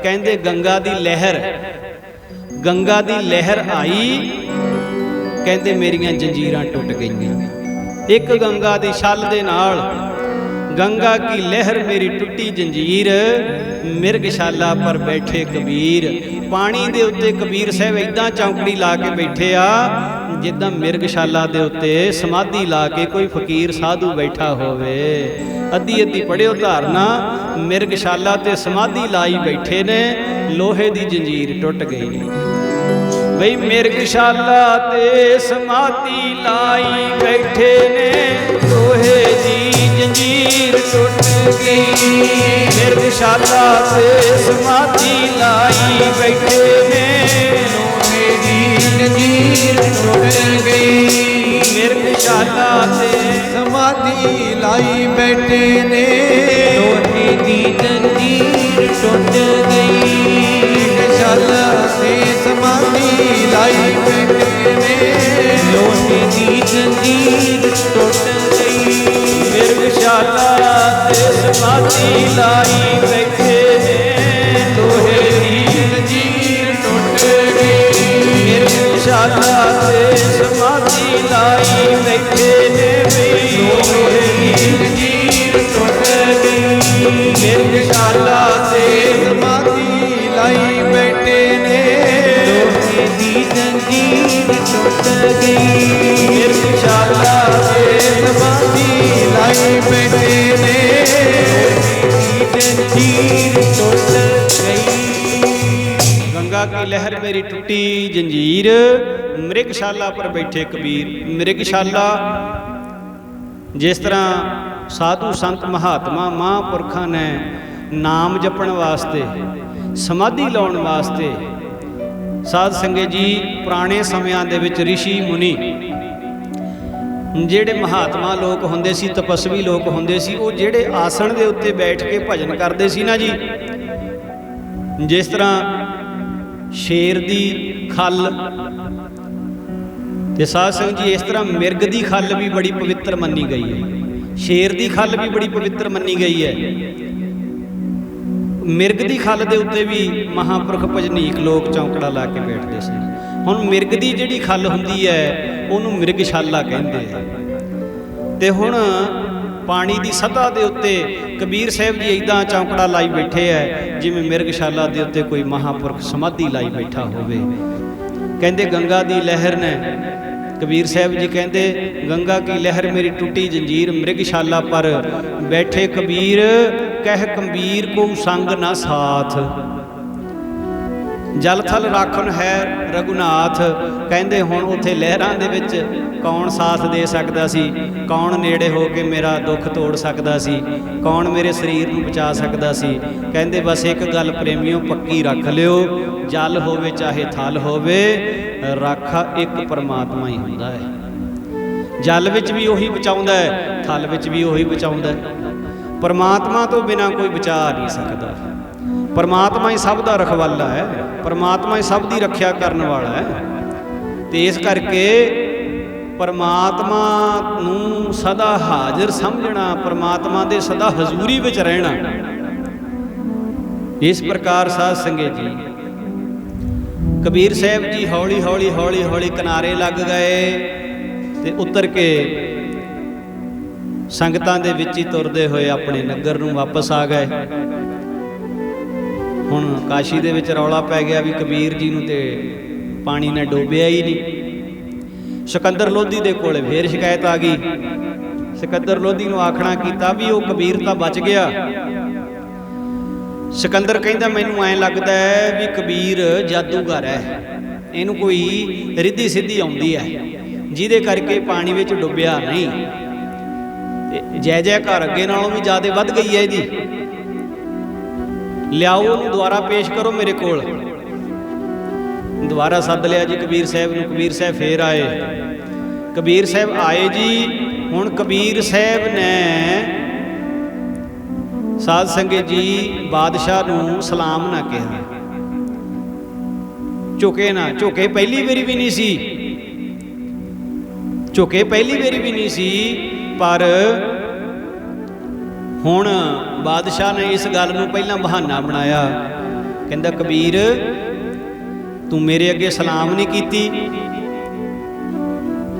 A: ਕਹਿੰਦੇ ਗੰਗਾ ਦੀ ਲਹਿਰ ਆਈ, ਕਹਿੰਦੇ ਮੇਰੀਆਂ ਜੰਜੀਰਾਂ ਟੁੱਟ ਗਈਆਂ। ਇੱਕ ਗੰਗਾ ਦੀ ਛੱਲ ਦੇ ਨਾਲ, ਗੰਗਾ ਕੀ ਲਹਿਰ ਮੇਰੀ ਟੁੱਟੀ ਜੰਜੀਰ, ਮਿਰਗਸ਼ਾਲਾ ਪਰ ਬੈਠੇ ਕਬੀਰ। ਪਾਣੀ ਦੇ ਉੱਤੇ ਕਬੀਰ ਸਾਹਿਬ ਇਦਾਂ ਚੌਂਕੜੀ ਲਾ ਕੇ ਬੈਠੇ ਆ ਜਿੱਦਾਂ ਮਿਰਗਸ਼ਾਲਾ ਦੇ ਉੱਤੇ ਸਮਾਧੀ ਲਾ ਕੇ ਕੋਈ ਫਕੀਰ ਸਾਧੂ ਬੈਠਾ ਹੋਵੇ। ਅੱਧੀ ਪੜਿਓ ਧਾਰਨਾ, ਮਿਰਗਸ਼ਾਲਾ ਤੇ ਸਮਾਧੀ ਲਾਈ ਬੈਠੇ ਨੇ, ਲੋਹੇ ਦੀ ਜੰਜੀਰ ਟੁੱਟ ਗਈ। ਬਈ ਮਿਰਗਸ਼ਾਲਾ ਤੇ ਸਮਾਧੀ ਲਾਈ ਬੈਠੇ ਨੇ, ਲੋਹੇ ਦੀ ਜੰਜੀਰ ਟੁੱਟ ਗਈ। ਮਿਰਗਸ਼ਾਲਾ ਤੇ ਸਮਾਧੀ ਲਾਈ ਬੈਠੇ ਨੇ, ਲੋਹੇ ਦੀ ਜੰਜੀਰ ਟੁੱਟ ਗਈ। ਮਿਰਗਸ਼ਾਲਾ ਤੇ
B: ਸਮਾਧੀ ਲਾਈ ਬੈਠੇ ਨੇ,
C: ਲੋਹੇ ਦੀ ਜੰਜੀਰ ਟੁੱਟ ਗਈ।
B: ਮਿਰਗਸ਼ਾਲਾ ਤੇ ਸਮਾਧੀ ਲਾਈ ਬੈਠੇ ਨੇ,
C: ਲੋਹੇ ਦੀ ਜੰਜੀਰ ਟੁੱਟ ਗਈ।
A: ਮਿਰਗਸ਼ਾਲਾ ਤੇ ਸਮਾਧੀ ਲਾਈ ਬੈਠੇ ਨੇ, ਲੋਹੇ ਦੀ
B: ਜੰਜੀਰ ਟੁੱਟ ਗਈ।
A: ਮਿਰਗਸ਼ਾਲਾ ਤੇ ਸਮਾਧੀ ਲਾਈ ਬੈਠੇ ਨੇ, ਲੋਹੇ ਦੀ
B: ਜੰਜੀਰ ਟੁੱਟ ਗਈ।
A: ਮਿਰਗਸ਼ਾਲਾ ਤੇ
B: ਸਮਾਧੀ ਲਾਈ ਬੈਠੇ ਨੇ,
C: ਲੋਹੇ ਦੀ ਜੰਜੀਰ ਟੁੱਟ ਗਈ।
A: ਮਿਰਗਸ਼ਾਲਾ ਤੇ
B: ਸਮਾਧੀ ਲਾਈ ਬੈਠੇ ਨੇ,
C: ਜੰਜੀਰ ਟੁੱਟ
A: की लहर मेरी टुटी जंजीर, मृगशाला पर बैठे कबीर। मृगशाला जिस तरह साधु संत महात्मा महापुरखों ने नाम जपण वास्ते समाधि लाउण वास्ते साध संगत जी पुराने समयां दे विच ऋषि मुनि ਜਿਹੜੇ ਮਹਾਤਮਾ ਲੋਕ ਹੁੰਦੇ ਸੀ, ਤਪਸਵੀ ਲੋਕ ਹੁੰਦੇ ਸੀ, ਉਹ ਜਿਹੜੇ ਆਸਣ ਦੇ ਉੱਤੇ ਬੈਠ ਕੇ ਭਜਨ ਕਰਦੇ ਸੀ ਨਾ ਜੀ, ਜਿਸ ਤਰ੍ਹਾਂ ਸ਼ੇਰ ਦੀ ਖੱਲ ਤੇ ਸਾਧ ਸੰਗਤ ਜੀ ਇਸ ਤਰ੍ਹਾਂ ਮਿਰਗ ਦੀ ਖੱਲ ਵੀ ਬੜੀ ਪਵਿੱਤਰ ਮੰਨੀ ਗਈ ਹੈ, ਸ਼ੇਰ ਦੀ ਖੱਲ ਵੀ ਬੜੀ ਪਵਿੱਤਰ ਮੰਨੀ ਗਈ ਹੈ। ਮਿਰਗ ਦੀ ਖੱਲ ਦੇ ਉੱਤੇ ਵੀ ਮਹਾਂਪੁਰਖ ਭਜਨੀਕ ਲੋਕ ਚੌਂਕੜਾ ਲਾ ਕੇ ਬੈਠਦੇ ਸੀ। ਹੁਣ ਮਿਰਗ ਦੀ ਜਿਹੜੀ ਖੱਲ ਹੁੰਦੀ ਹੈ ਉਹਨੂੰ ਮਿਰਗਸ਼ਾਲਾ ਕਹਿੰਦੇ ਆ। ਤੇ ਹੁਣ ਪਾਣੀ ਦੀ ਸਤ੍ਹਾ ਦੇ ਉੱਤੇ ਕਬੀਰ ਸਾਹਿਬ ਜੀ ਇਦਾਂ ਚੌਂਕੜਾ ਲਾਈ ਬੈਠੇ ਐ ਜਿਵੇਂ ਮਿਰਗਸ਼ਾਲਾ ਦੇ ਉੱਤੇ ਕੋਈ ਮਹਾਂਪੁਰਖ ਸਮਾਧੀ ਲਾਈ ਬੈਠਾ ਹੋਵੇ। ਕਹਿੰਦੇ ਗੰਗਾ ਦੀ ਲਹਿਰ ਨੇ, ਕਬੀਰ ਸਾਹਿਬ ਜੀ ਕਹਿੰਦੇ ਗੰਗਾ ਕੀ ਲਹਿਰ ਮੇਰੀ ਟੁੱਟੀ ਜੰਜੀਰ, ਮ੍ਰਿਗਸ਼ਾਲਾ ਪਰ ਬੈਠੇ ਕਬੀਰ ਕਹਿ ਕਬੀਰ ਕੋ ਸੰਗ ਨਾ ਸਾਥ, ਜਲ ਥਲ ਰਾਖਣ ਹੈ ਰਘੁਨਾਥ। ਕਹਿੰਦੇ ਹੁਣ ਉੱਥੇ ਲਹਿਰਾਂ ਦੇ ਵਿੱਚ ਕੌਣ ਸਾਥ ਦੇ ਸਕਦਾ ਸੀ, ਕੌਣ ਨੇੜੇ ਹੋ ਕੇ ਮੇਰਾ ਦੁੱਖ ਤੋੜ ਸਕਦਾ ਸੀ, ਕੌਣ ਮੇਰੇ ਸਰੀਰ ਨੂੰ ਬਚਾ ਸਕਦਾ ਸੀ। ਕਹਿੰਦੇ ਬਸ ਇੱਕ ਗੱਲ ਪ੍ਰੇਮੀਓ ਪੱਕੀ ਰੱਖ ਲਿਓ, ਜਲ ਹੋਵੇ ਚਾਹੇ ਥਲ ਹੋਵੇ, ਰਾਖਾ ਇੱਕ ਪਰਮਾਤਮਾ ਹੀ ਹੁੰਦਾ ਹੈ। ਜਲ ਵਿੱਚ ਵੀ ਉਹੀ ਬਚਾਉਂਦਾ ਹੈ, ਥਲ ਵਿੱਚ ਵੀ ਉਹੀ ਬਚਾਉਂਦਾ ਹੈ। ਪਰਮਾਤਮਾ ਤੋਂ ਬਿਨਾਂ ਕੋਈ ਬਚਾ ਨਹੀਂ ਸਕਦਾ। ਪਰਮਾਤਮਾ ਹੀ ਸਭ ਦਾ ਰਖਵਾਲਾ ਹੈ, ਪਰਮਾਤਮਾ ਹੀ ਸਭ ਦੀ ਰੱਖਿਆ ਕਰਨ ਵਾਲਾ ਹੈ। ਤੇ ਇਸ ਕਰਕੇ ਪਰਮਾਤਮਾ ਨੂੰ ਸਦਾ ਹਾਜ਼ਰ ਸਮਝਣਾ, ਪਰਮਾਤਮਾ ਦੇ ਸਦਾ ਹਜ਼ੂਰੀ ਵਿੱਚ ਰਹਿਣਾ। ਇਸ ਪ੍ਰਕਾਰ ਸਾਧ ਸੰਗਤ ਜੀ ਕਬੀਰ ਸਾਹਿਬ ਜੀ ਹੌਲੀ ਹੌਲੀ ਹੌਲੀ ਹੌਲੀ ਕਿਨਾਰੇ ਲੱਗ ਗਏ ਤੇ ਉਤਰ ਕੇ ਸੰਗਤਾਂ ਦੇ ਵਿੱਚ ਹੀ ਤੁਰਦੇ ਹੋਏ ਆਪਣੇ ਨਗਰ ਨੂੰ ਵਾਪਸ ਆ ਗਏ। ਹੁਣ ਕਾਸ਼ੀ ਦੇ ਵਿੱਚ ਰੌਲਾ ਪੈ ਗਿਆ ਵੀ ਕਬੀਰ ਜੀ ਨੂੰ ਤੇ ਪਾਣੀ ਨੇ ਡੋਬਿਆ ਹੀ ਨਹੀਂ। ਸਿਕੰਦਰ ਲੋਧੀ ਦੇ ਕੋਲੇ ਫੇਰ ਸ਼ਿਕਾਇਤ ਆ ਗਈ। ਸਿਕੰਦਰ ਲੋਧੀ ਨੂੰ ਆਖਣਾ ਕੀਤਾ ਵੀ ਉਹ ਕਬੀਰ ਤਾਂ ਬਚ ਗਿਆ। ਸਿਕੰਦਰ ਕਹਿੰਦਾ ਮੈਨੂੰ ਐਂ ਲੱਗਦਾ ਹੈ ਵੀ ਕਬੀਰ ਜਾਦੂਗਰ ਹੈ, ਇਹਨੂੰ ਕੋਈ ਰਿੱਧੀ ਸਿੱਧੀ ਆਉਂਦੀ ਹੈ ਜਿਹਦੇ ਕਰਕੇ ਪਾਣੀ ਵਿੱਚ ਡੁੱਬਿਆ ਨਹੀਂ। ਤੇ ਜੈ ਜੈਕਾਰ ਅੱਗੇ ਨਾਲੋਂ ਵੀ ਜ਼ਿਆਦਾ ਵੱਧ ਗਈ ਹੈ ਇਹਦੀ। ਲਿਆਓ ਉਹਨੂੰ ਦੁਬਾਰਾ ਪੇਸ਼ ਕਰੋ ਮੇਰੇ ਕੋਲ। ਦੁਬਾਰਾ ਸੱਦ ਲਿਆ ਜੀ ਕਬੀਰ ਸਾਹਿਬ ਨੂੰ। ਕਬੀਰ ਸਾਹਿਬ ਫੇਰ ਆਏ। ਕਬੀਰ ਸਾਹਿਬ ਆਏ ਜੀ। ਹੁਣ ਕਬੀਰ ਸਾਹਿਬ ਨੇ ਸਾਧ ਸੰਗਤ ਜੀ ਬਾਦਸ਼ਾਹ ਨੂੰ ਸਲਾਮ ਨਾ ਕਿਹਾ, ਝੁਕੇ ਨਾ। ਝੁਕੇ ਪਹਿਲੀ ਵਾਰੀ ਵੀ ਨਹੀਂ ਸੀ, ਝੁਕੇ ਪਹਿਲੀ ਵਾਰੀ ਵੀ ਨਹੀਂ ਸੀ, ਪਰ ਹੁਣ ਬਾਦਸ਼ਾਹ ਨੇ ਇਸ ਗੱਲ ਨੂੰ ਪਹਿਲਾਂ ਬਹਾਨਾ ਬਣਾਇਆ। ਕਹਿੰਦਾ ਕਬੀਰ ਤੂੰ ਮੇਰੇ ਅੱਗੇ ਸਲਾਮ ਨਹੀਂ ਕੀਤੀ,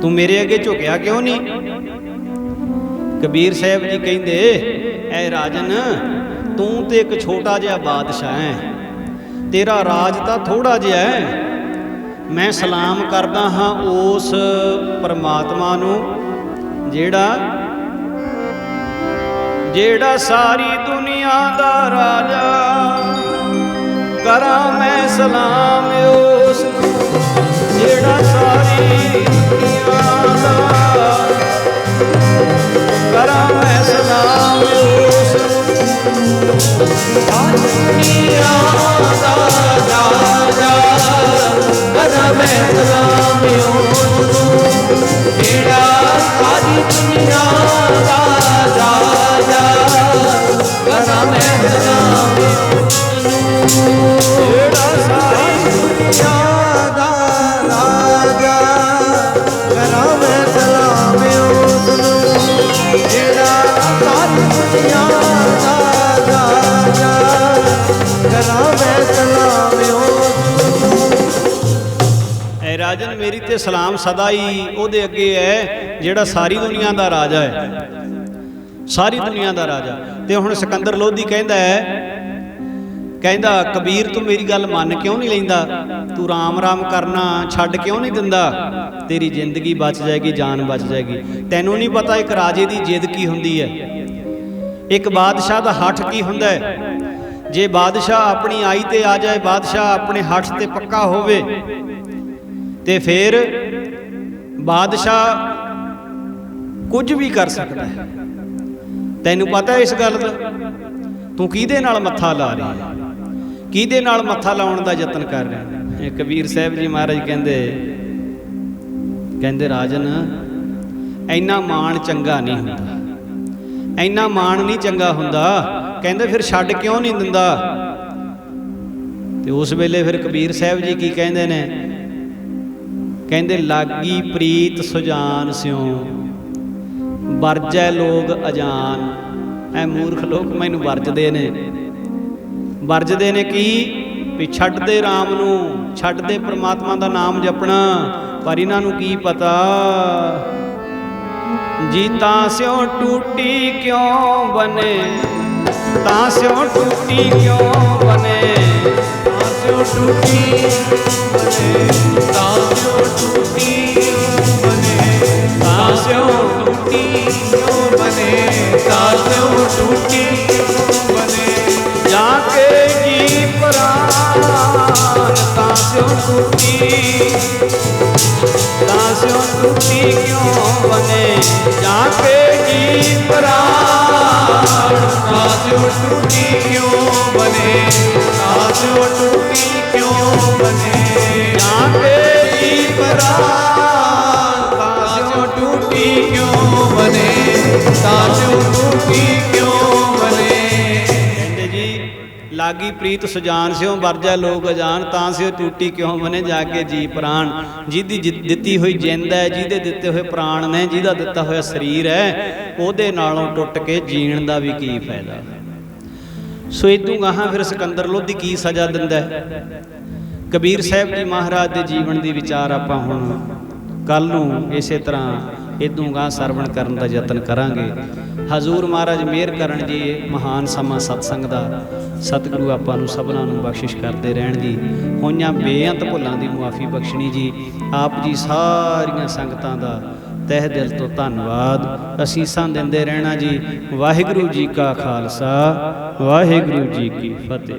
A: ਤੂੰ ਮੇਰੇ ਅੱਗੇ ਝੁਕਿਆ ਕਿਉਂ ਨਹੀਂ? ਕਬੀਰ ਸਾਹਿਬ ਜੀ ਕਹਿੰਦੇ ਐ ਰਾਜਨ ਤੂੰ ਤੇ ਇੱਕ ਛੋਟਾ ਜਿਹਾ ਬਾਦਸ਼ਾਹ ਹੈ, ਤੇਰਾ ਰਾਜ ਤਾਂ ਥੋੜਾ ਜਿਹਾ ਹੈ। ਮੈਂ ਸਲਾਮ ਕਰਦਾ ਹਾਂ ਉਸ ਪਰਮਾਤਮਾ ਨੂੰ ਜਿਹੜਾ ਸਾਰੀ ਦੁਨੀਆ ਦਾ ਰਾਜਾ। ਕਰਾਂ ਮੈਂ ਸਲਾਮ ਉਸ ਜਿਹੜਾ ਸਾਰੀ ਦੁਨੀਆ ਦਾ, ਕਰਾਂ ਮੈਂ ਸਲਾਮ ਉਸ ਦੁਨੀਆ ਦਾ ਰਾਜਾ। ਕਰਾਂ ਮੈਂ ਸਲਾਮ ਉਸ ਜਿਹੜਾ ਸਾਰੀ ਦੁਨੀਆ ਦਾ ਰਾਜਾ। ਕਰਾਂ ਮੈਂ ਸਲਾਮ ਜਿਹੜਾ ਸਾਰੀ ਦੁਨੀਆ ਦਾ ਰਾਜਾ। ਕਰਾਂ ਮੈਂ ਸਲਾਮ ਉਸ ਜਿਹੜਾ ਸਾਰੀ ਦੁਨੀਆ ਦਾ ਰਾਜਾ। ਕਰਾਂ ਮੈਂ ਸਲਾਮ ਉਸ। ਐ ਰਾਜਨ ਮੇਰੀ ਤੇ ਸਲਾਮ ਸਦਾ ਹੀ ਉਹਦੇ ਅੱਗੇ ਹੈ ਜਿਹੜਾ ਸਾਰੀ ਦੁਨੀਆ ਦਾ ਰਾਜਾ ਹੈ, ਸਾਰੀ ਦੁਨੀਆ ਦਾ ਰਾਜਾ। ਤੇ ਹੁਣ ਸਿਕੰਦਰ ਲੋਧੀ ਕਹਿੰਦਾ ਕਬੀਰ ਤੂੰ ਮੇਰੀ ਗੱਲ ਮੰਨ ਕਿਉਂ ਨਹੀਂ ਲੈਂਦਾ? ਤੂੰ ਰਾਮ ਰਾਮ ਕਰਨਾ ਛੱਡ ਕਿਉਂ ਨਹੀਂ ਦਿੰਦਾ? ਤੇਰੀ ਜ਼ਿੰਦਗੀ ਬਚ ਜਾਏਗੀ, ਜਾਨ ਬਚ ਜਾਏਗੀ। ਤੈਨੂੰ ਨਹੀਂ ਪਤਾ ਇੱਕ ਰਾਜੇ ਦੀ ਜਿੱਦ ਕੀ ਹੁੰਦੀ ਹੈ, ਇੱਕ ਬਾਦਸ਼ਾਹ ਦਾ ਹੱਠ ਕੀ ਹੁੰਦਾ ਹੈ। ਜੇ ਬਾਦਸ਼ਾਹ ਆਪਣੀ ਆਈ ਤੇ ਆ ਜਾਏ, ਬਾਦਸ਼ਾਹ ਆਪਣੇ ਹੱਥ ਤੇ ਪੱਕਾ ਹੋਵੇ, ਤੇ ਫਿਰ ਬਾਦਸ਼ਾਹ ਕੁਝ ਵੀ ਕਰ ਸਕਦਾ ਹੈ। ਤੈਨੂੰ ਪਤਾ ਇਸ ਗੱਲ ਦਾ? ਤੂੰ ਕਿਹਦੇ ਨਾਲ ਮੱਥਾ ਲਾ ਰਹੀ ਹੈ, ਕਿਹਦੇ ਨਾਲ ਮੱਥਾ ਲਾਉਣ ਦਾ ਯਤਨ ਕਰ ਰਿਹਾ ਹੈ? ਕਬੀਰ ਸਾਹਿਬ ਜੀ ਮਹਾਰਾਜ ਕਹਿੰਦੇ ਰਾਜਨ, ਇੰਨਾ ਮਾਣ ਚੰਗਾ ਨਹੀਂ ਹੁੰਦਾ, ਇੰਨਾ ਮਾਣ ਨਹੀਂ ਚੰਗਾ ਹੁੰਦਾ। ਕਹਿੰਦੇ ਫਿਰ ਛੱਡ ਕਿਉਂ ਨਹੀਂ ਦਿੰਦਾ? ਤੇ ਉਸ ਵੇਲੇ ਫਿਰ ਕਬੀਰ ਸਾਹਿਬ ਜੀ ਕੀ ਕਹਿੰਦੇ ਨੇ? ਕਹਿੰਦੇ ਲਾਗੀ ਪ੍ਰੀਤ ਸੁਜਾਨ ਸਿਉ ਵਰਜੈ ਲੋਕ ਅਜਾਨ। ਐ ਮੂਰਖ ਲੋਕ ਮੈਨੂੰ ਵਰਜਦੇ ਨੇ, ਵਰਜਦੇ ਨੇ ਕੀ? ਵੀ ਛੱਡਦੇ ਰਾਮ ਨੂੰ, ਛੱਡਦੇ ਪ੍ਰਮਾਤਮਾ ਦਾ ਨਾਮ ਜਪਣਾ, ਪਰ ਇਹਨਾਂ ਨੂੰ ਕੀ ਪਤਾ ਜੀ ਤਾਂ ਸਿਉ ਟੂਟੀ ਕਿਉਂ ਬਨੇ, ਤਾਂ ਸਿਉ ਟੂਟੀ ਕਿਉਂ ਬਨੇ,
B: ਤਾਂ ਸਿਉ ਟੂਟੀ ਬਨੇ, ਤਾਂ ਸਿਉ ਟੂਟੀ ਬਨੇ, ਤਾਂ ਸਿਉ ਟੂਟੀ ਕਿਉਂ ਬਨੇ, ਤਾਂ ਸਿਉ ਟੂਟੀ ਕਿਉਂ ਬਨੇ,
A: ਜਾ ਕੇ ਜੀ ਪ੍ਰਾਨ ਤਾਂ ਸਿਉ ਟੂਟੀ, ਤਾਂ ਸਿਉ ਟੂਟੀ ਕਿਉਂ ਬਨੇ, ਜਾ ਕੇ ਜੀ ਪ੍ਰਾਨ
B: ਤਾਂ ਸਿਉ ਟੂਟੀ ਕਿਉਂ ਬਨੇ, ਤਾਂ ਸਿਉ ਟੂਟੀ ਕਿਉਂ ਬਨੇ,
A: ਜਾ ਕੇ ਜੀ ਪ੍ਰਾਨ
B: ਤਾਂ ਸਿਉ ਟੂਟੀ ਕਿਉਂ ਬਨੇ, ਤਾਂ ਸਿਉ ਟੂਟੀ ਕਿਉਂ ਬਨੇ।
A: ਕਹਿੰਦੇ ਜੀ ਲਾਗੀ ਪ੍ਰੀਤ ਸੁਜਾਨ ਸਿਉ ਵਰਜੈ ਲੋਕ ਅਜਾਨ, ਤਾਂ ਸਿਉ ਟੂਟੀ ਕਿਉਂ ਬਨੇ, ਜਾ ਕੇ ਜੀ ਪ੍ਰਾਣ। ਜਿਹਦੀ ਦਿੱਤੀ ਹੋਈ ਜਿੰਦ ਹੈ, ਜਿਹਦੇ ਦਿੱਤੇ ਹੋਏ ਪ੍ਰਾਣ ਨੇ, ਜਿਹਦਾ ਦਿੱਤਾ ਹੋਇਆ ਸਰੀਰ ਹੈ, ਉਹਦੇ ਨਾਲੋਂ ਟੁੱਟ ਕੇ ਜੀਣ ਦਾ ਵੀ ਕੀ ਫਾਇਦਾ? ਸੋ ਇਦੋਂ ਗਾਹਾਂ ਫਿਰ ਸਿਕੰਦਰ ਲੋਧੀ ਕੀ ਸਜ਼ਾ ਦਿੰਦਾ ਹੈ? ਕਬੀਰ ਸਾਹਿਬ ਜੀ ਮਹਾਰਾਜ ਦੇ ਜੀਵਨ ਦੀ ਵਿਚਾਰ ਆਪਾਂ ਹੁਣ ਕੱਲ ਨੂੰ ਇਸੇ ਤਰ੍ਹਾਂ ਇਦੋਂ ਗਾਹਾਂ ਸਰਵਣ ਕਰਨ ਦਾ ਯਤਨ ਕਰਾਂਗੇ। ਹਜ਼ੂਰ ਮਹਾਰਾਜ ਮਿਹਰ ਕਰਨ ਜੀ, ਇਹ ਮਹਾਨ ਸਮਾਂ ਸਤਸੰਗ ਦਾ, ਸਤਿਗੁਰੂ ਆਪਾਂ ਨੂੰ ਸਭਨਾਂ ਨੂੰ ਬਖਸ਼ਿਸ਼ ਕਰਦੇ ਰਹਿਣ ਜੀ। ਹੋਈਆਂ ਬੇਅੰਤ ਭੁੱਲਾਂ ਦੀ ਮੁਆਫੀ ਬਖਸ਼ਣੀ ਜੀ। ਆਪ ਜੀ ਸਾਰੀਆਂ ਸੰਗਤਾਂ ਦਾ ਤਹਿ ਦਿਲ ਤੋਂ ਧੰਨਵਾਦ, ਅਸੀਸਾਂ ਦਿੰਦੇ ਰਹਿਣਾ ਜੀ। ਵਾਹਿਗੁਰੂ ਜੀ ਕਾ ਖਾਲਸਾ, ਵਾਹਿਗੁਰੂ ਜੀ ਕੀ ਫਤਿਹ।